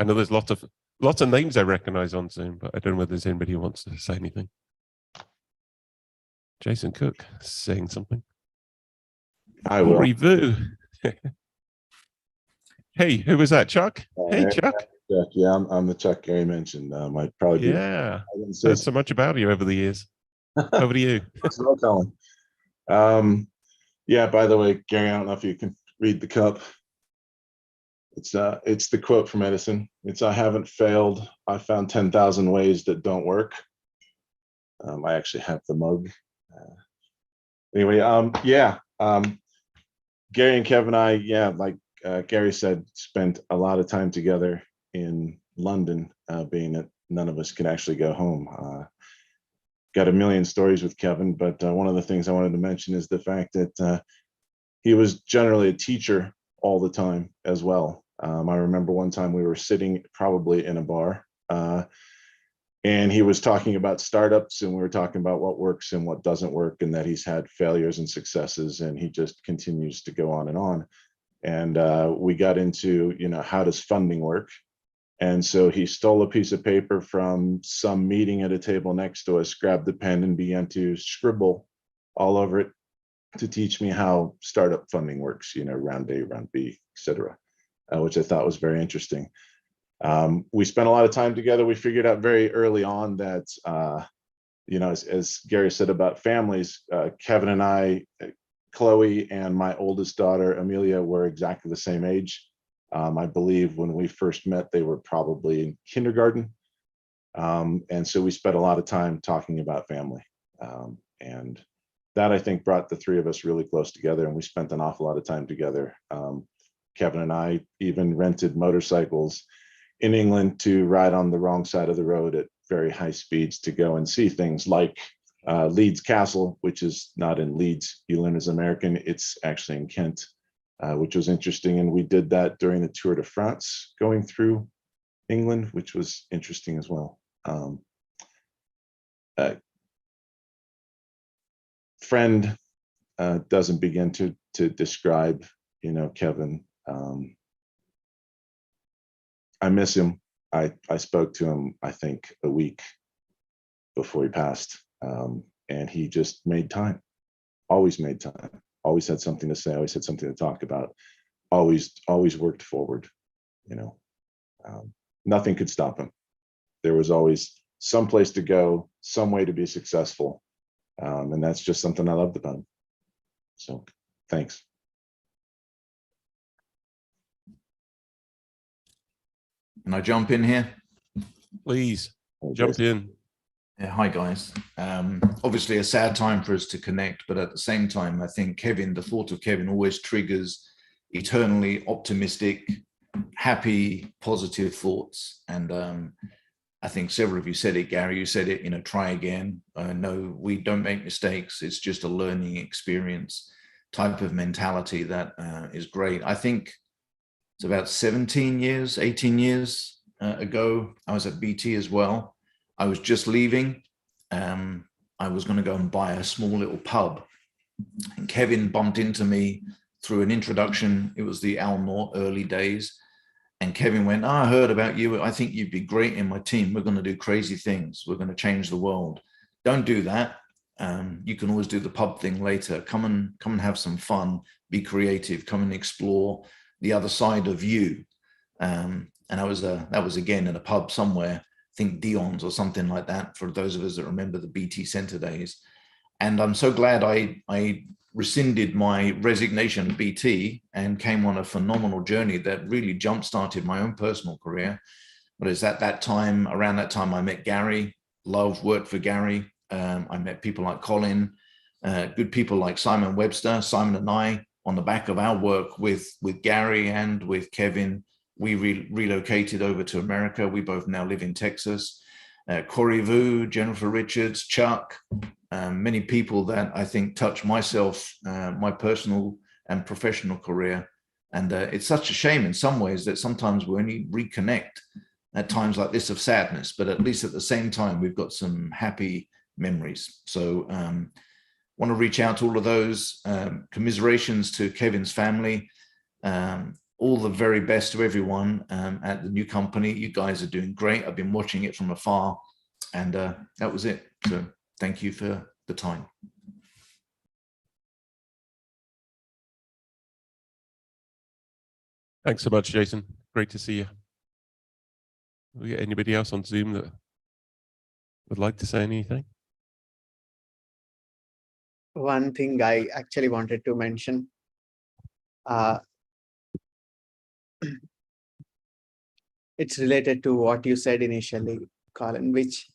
know there's lots of names I recognize on Zoom, but I don't know whether there's anybody who wants to say anything. Jason Cook saying something. I will. Vu. Hey, who was that, Chuck? Hey, Chuck. Chuck. Yeah, I'm the Chuck Gary mentioned. Might probably be. Yeah, heard so much about you over the years. Over to you. No telling. Yeah, by the way, Gary, I don't know if you can read the cup. It's the quote from Edison. It's, I haven't failed. I found 10,000 ways that don't work. I actually have the mug. Anyway, yeah. Gary and Kevin and I, yeah, like Gary said, spent a lot of time together in London, being that none of us could actually go home. Got a million stories with Kevin, but one of the things I wanted to mention is the fact that he was generally a teacher all the time as well. I remember one time we were sitting probably in a bar, and he was talking about startups, and we were talking about what works and what doesn't work, and that he's had failures and successes, and he just continues to go on and on. And we got into, how does funding work? And so he stole a piece of paper from some meeting at a table next to us, grabbed the pen and began to scribble all over it to teach me how startup funding works, round A, round B, etc., which I thought was very interesting. We spent a lot of time together. We figured out very early on that, as Gary said about families, Kevin and I, Chloe and my oldest daughter, Amelia, were exactly the same age. I believe when we first met, they were probably in kindergarten. And so we spent a lot of time talking about family. And that, I think, brought the three of us really close together, and we spent an awful lot of time together. Kevin and I even rented motorcycles in England to ride on the wrong side of the road at very high speeds to go and see things like Leeds Castle, which is not in Leeds. You learn as an American, it's actually in Kent. Which was interesting. And we did that during the Tour de France going through England, which was interesting as well. Friend doesn't begin to describe, Kevin. I miss him. I spoke to him, I think, a week before he passed. And he just made time, always made time. Always had something to say, always had something to talk about, always worked forward, nothing could stop him. There was always some place to go, some way to be successful. And that's just something I loved about him. So thanks. Can I jump in here? Please, jump in. Yeah, hi guys. Obviously a sad time for us to connect, but at the same time, I think Kevin, the thought of Kevin always triggers eternally optimistic, happy, positive thoughts. And I think several of you said it, Gary, you said it, try again. No, we don't make mistakes. It's just a learning experience type of mentality that is great. I think it's about 17 years, 18 years ago, I was at BT as well. I was just leaving. I was going to go and buy a small little pub. And Kevin bumped into me through an introduction. It was the Al Noor early days. And Kevin went, I heard about you. I think you'd be great in my team. We're going to do crazy things. We're going to change the world. Don't do that. You can always do the pub thing later. Come and have some fun. Be creative. Come and explore the other side of you. And that was again in a pub somewhere. I think Dion's or something like that, for those of us that remember the BT Centre days. And I'm so glad I rescinded my resignation at BT and came on a phenomenal journey that really jump-started my own personal career. But it's at that time, around that time, I met Gary, worked for Gary. I met people like Colin, good people like Simon Webster. Simon and I, on the back of our work with Gary and with Kevin, we relocated over to America. We both now live in Texas. Corey Vu, Jennifer Richards, Chuck, many people that I think touch myself, my personal and professional career. And it's such a shame in some ways that sometimes we only reconnect at times like this of sadness, but at least at the same time, we've got some happy memories. So want to reach out to all of those. Commiserations to Kevin's family. All the very best to everyone at the new company. You guys are doing great. I've been watching it from afar, and that was it. So thank you for the time. Thanks so much, Jason. Great to see you. We got anybody else on Zoom that would like to say anything? One thing I actually wanted to mention. It's related to what you said initially, Colin, which,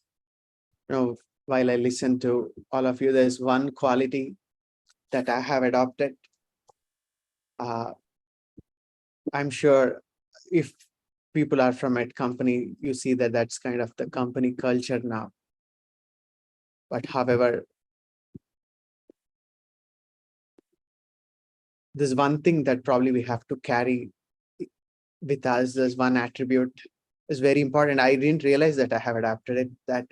while I listen to all of you, there's one quality that I have adopted. I'm sure if people are from a company, you see that that's kind of the company culture now. But however, there's one thing that probably we have to carry with us. There's one attribute is very important. I didn't realize that I have adapted it, that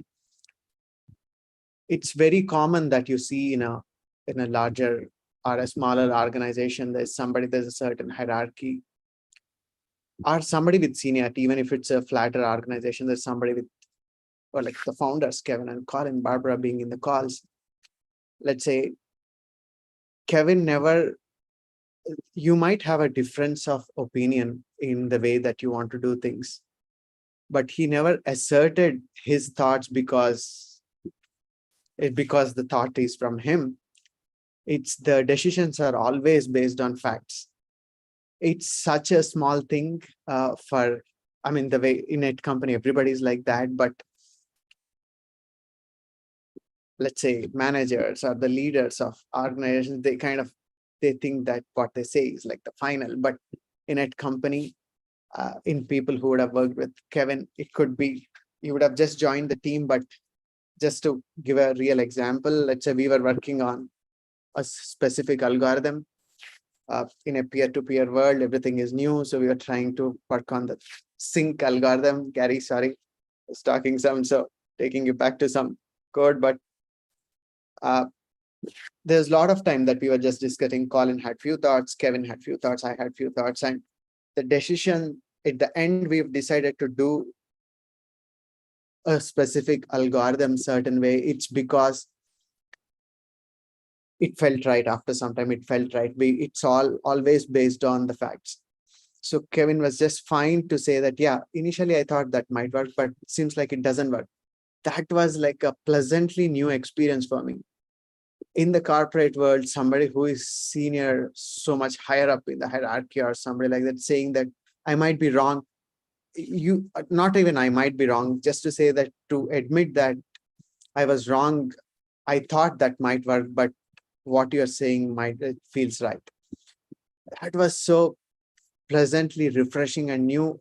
it's very common that you see in a larger or a smaller organization, there's a certain hierarchy or somebody with seniority. Even if it's a flatter organization, there's somebody with, or like the founders, Kevin and Colin, Barbara being in the calls. Let's say Kevin never, you might have a difference of opinion in the way that you want to do things, but he never asserted his thoughts because the thought is from him. It's the decisions are always based on facts. It's such a small thing the way in a company, everybody's like that, but let's say managers or the leaders of organizations, they think that what they say is like the final. But in a company, in people who would have worked with Kevin, it could be you would have just joined the team. But just to give a real example, let's say we were working on a specific algorithm in a peer-to-peer world. Everything is new, so we were trying to work on the sync algorithm. Gary, sorry, I was talking taking you back to some code, but there's a lot of time that we were just discussing. Colin had few thoughts, Kevin had few thoughts, I had few thoughts, and the decision at the end, we've decided to do a specific algorithm certain way. It's because it felt right. After some time, it felt right. It's always based on the facts. So Kevin was just fine to say that, yeah, initially I thought that might work, but it seems like it doesn't work. That was like a pleasantly new experience for me. In the corporate world, somebody who is senior, so much higher up in the hierarchy or somebody like that, saying that I might be wrong. Not even I might be wrong, just to say that, to admit that I was wrong. I thought that might work, but what you're saying it feels right. That was so pleasantly refreshing and new.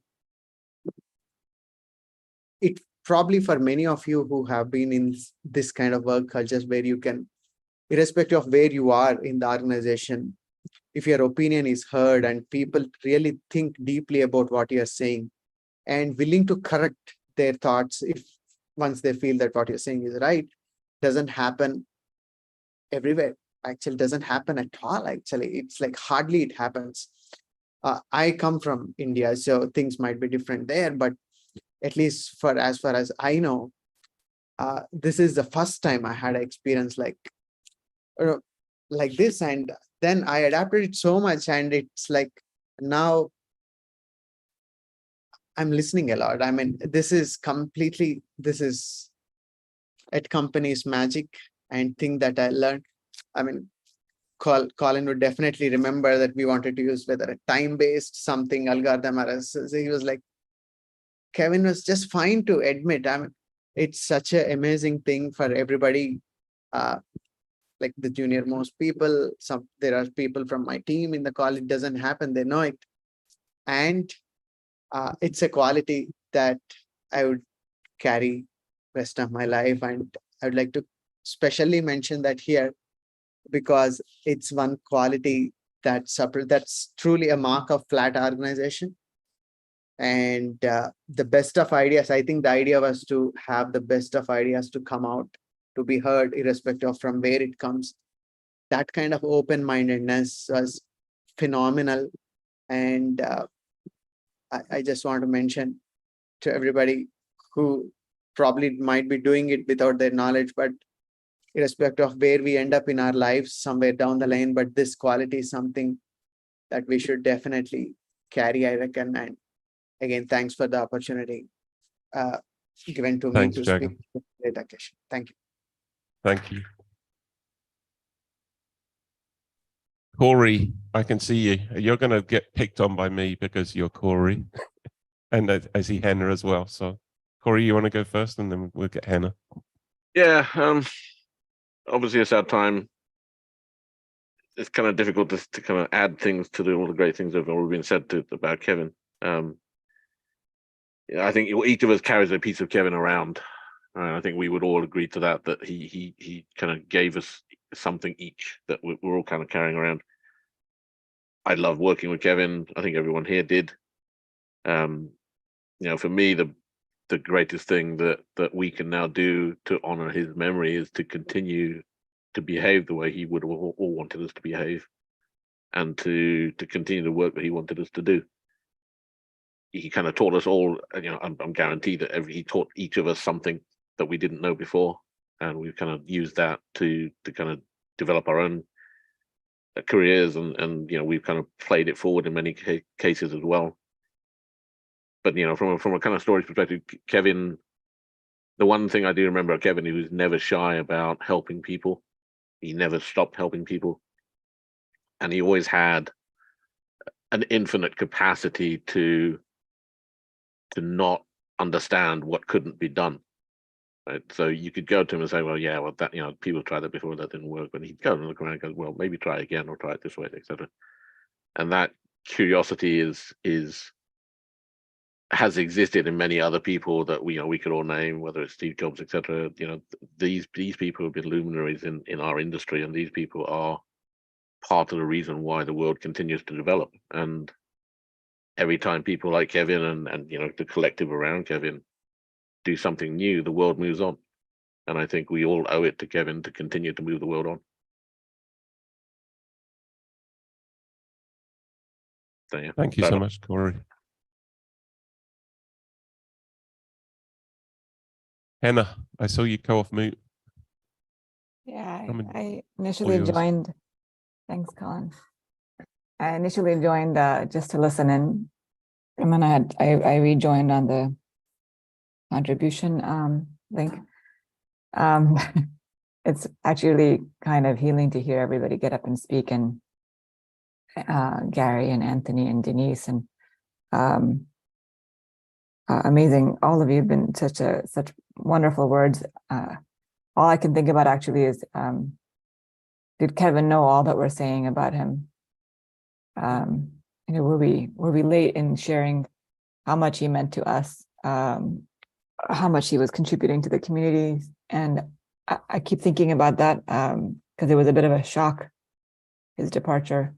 It probably for many of you who have been in this kind of work cultures where you can, irrespective of where you are in the organization, if your opinion is heard and people really think deeply about what you're saying and willing to correct their thoughts if once they feel that what you're saying is right, doesn't happen everywhere. Actually doesn't happen at all. Actually, it's like hardly it happens. I come from India, so things might be different there, but at least for as far as I know, this is the first time I had an experience like this, and then I adapted it so much, and it's like now I'm listening a lot. I mean, this is at company's magic and thing that I learned. I mean, Colin would definitely remember that we wanted to use whether a time-based something algorithm or he was like, Kevin was just fine to admit. I mean, it's such an amazing thing for everybody. Like the junior most people, there are people from my team in the call, it doesn't happen, they know it. And it's a quality that I would carry rest of my life. And I would like to specially mention that here, because it's one quality that's truly a mark of flat organization. And the best of ideas, I think the idea was to have the best of ideas to come out, to be heard, irrespective of from where it comes. That kind of open-mindedness was phenomenal. And I just want to mention to everybody who probably might be doing it without their knowledge, but irrespective of where we end up in our lives somewhere down the line, but this quality is something that we should definitely carry, I reckon. And again, thanks for the opportunity given to Thanks, me to Jagan. speak. Thank you. Thank you. Corey, I can see you. You're going to get picked on by me because you're Corey. And I see Hannah as well. So, Corey, you want to go first and then we'll get Hannah. Yeah, obviously it's our time. It's kind of difficult to kind of add things to all the great things that have already been said about Kevin. I think each of us carries a piece of Kevin around. I think we would all agree to that he kind of gave us something each that we're all kind of carrying around. I love working with Kevin. I think everyone here did. For me, the greatest thing that we can now do to honor his memory is to continue to behave the way he would have all wanted us to behave, and to continue the work that he wanted us to do. He kind of taught us all, I'm guaranteed that he taught each of us something that we didn't know before, and we've kind of used that to kind of develop our own careers, and we've kind of played it forward in many cases as well. But from a kind of storage perspective, Kevin, the one thing I do remember of Kevin, he was never shy about helping people. He never stopped helping people, and he always had an infinite capacity to not understand what couldn't be done. Right? So you could go to him and say, well, yeah, well, that people tried that before, that didn't work. But he'd go and look around and go, well, maybe try again, or try it this way, etc. And that curiosity has existed in many other people that we could all name, whether it's Steve Jobs, etc. These people have been luminaries in our industry, and these people are part of the reason why the world continues to develop. And every time people like Kevin and the collective around Kevin do something new, the world moves on. And I think we all owe it to Kevin to continue to move the world on. So, yeah, Thank you so much, Corey. Hannah, I saw you go off mute. Yeah, Come I all initially yours. joined. Thanks, Colin. I initially joined just to listen in, and then I rejoined on the contribution link. It's actually kind of healing to hear everybody get up and speak, and Gary and Anthony and Denise and amazing. All of you have been such wonderful words all I can think about actually is, did Kevin know all that we're saying about him? You know, were we late in sharing how much he meant to us, how much he was contributing to the community? And I keep thinking about that because it was a bit of a shock, his departure.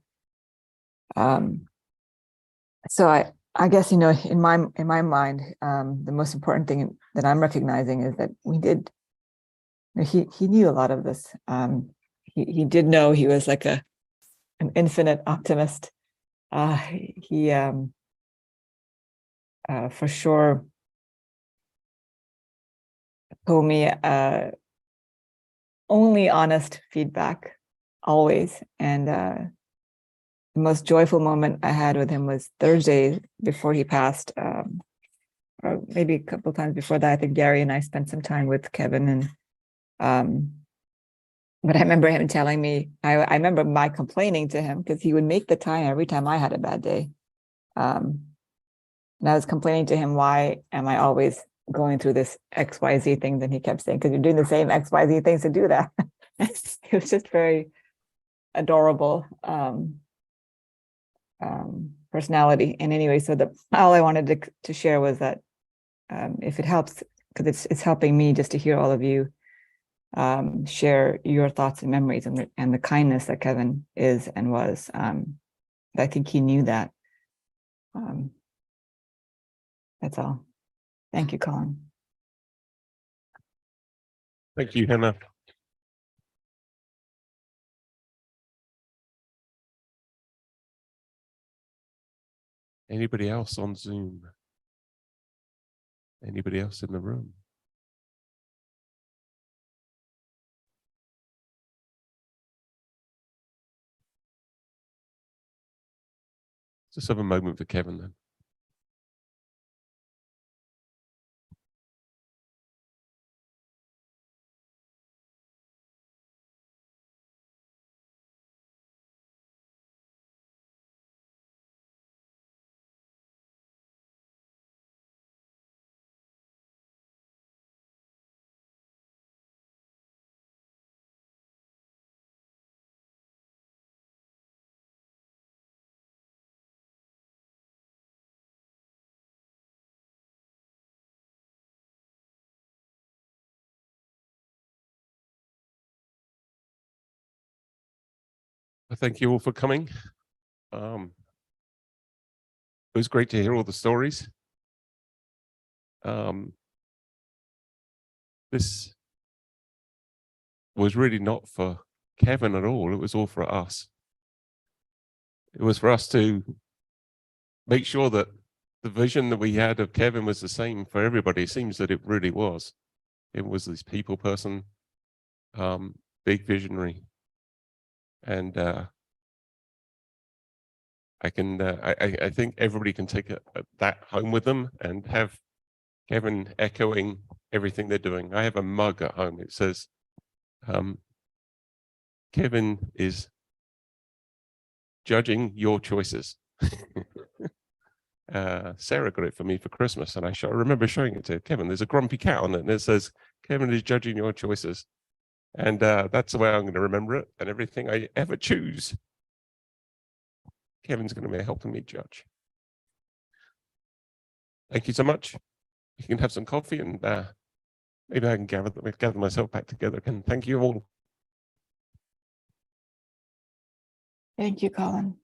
So I guess, you know, in my mind, the most important thing that I'm recognizing is that we did, you know, he knew a lot of this. He did know he was like an infinite optimist. He for sure told me only honest feedback always. And the most joyful moment I had with him was Thursday before he passed, or maybe a couple times before that. I think Gary and I spent some time with Kevin, and but I remember him telling me, I remember my complaining to him because he would make the time every time I had a bad day. And I was complaining to him, why am I always going through this XYZ thing? Then he kept saying, because you're doing the same XYZ things to do that. It was just very adorable personality. And anyway, so all I wanted to share was that if it helps, because it's helping me just to hear all of you share your thoughts and memories and the kindness that Kevin is and was. I think he knew that. That's all. Thank you, Colin. Thank you, Hannah. Anybody else on Zoom? Anybody else in the room? Just have a moment for Kevin then. Thank you all for coming. It was great to hear all the stories. This was really not for Kevin at all. It was all for us. It was for us to make sure that the vision that we had of Kevin was the same for everybody. It seems that it really was. It was this people person, big visionary. And I think everybody can take that home with them and have Kevin echoing everything they're doing. I have a mug at home. It says, Kevin is judging your choices. Sarah got it for me for Christmas, and I remember showing it to Kevin. There's a grumpy cat on it, and it says, Kevin is judging your choices. And that's the way I'm going to remember it. And everything I ever choose, Kevin's going to be helping me judge. Thank you so much. You can have some coffee, and maybe I can gather myself back together again. Thank you all. Thank you, Colin.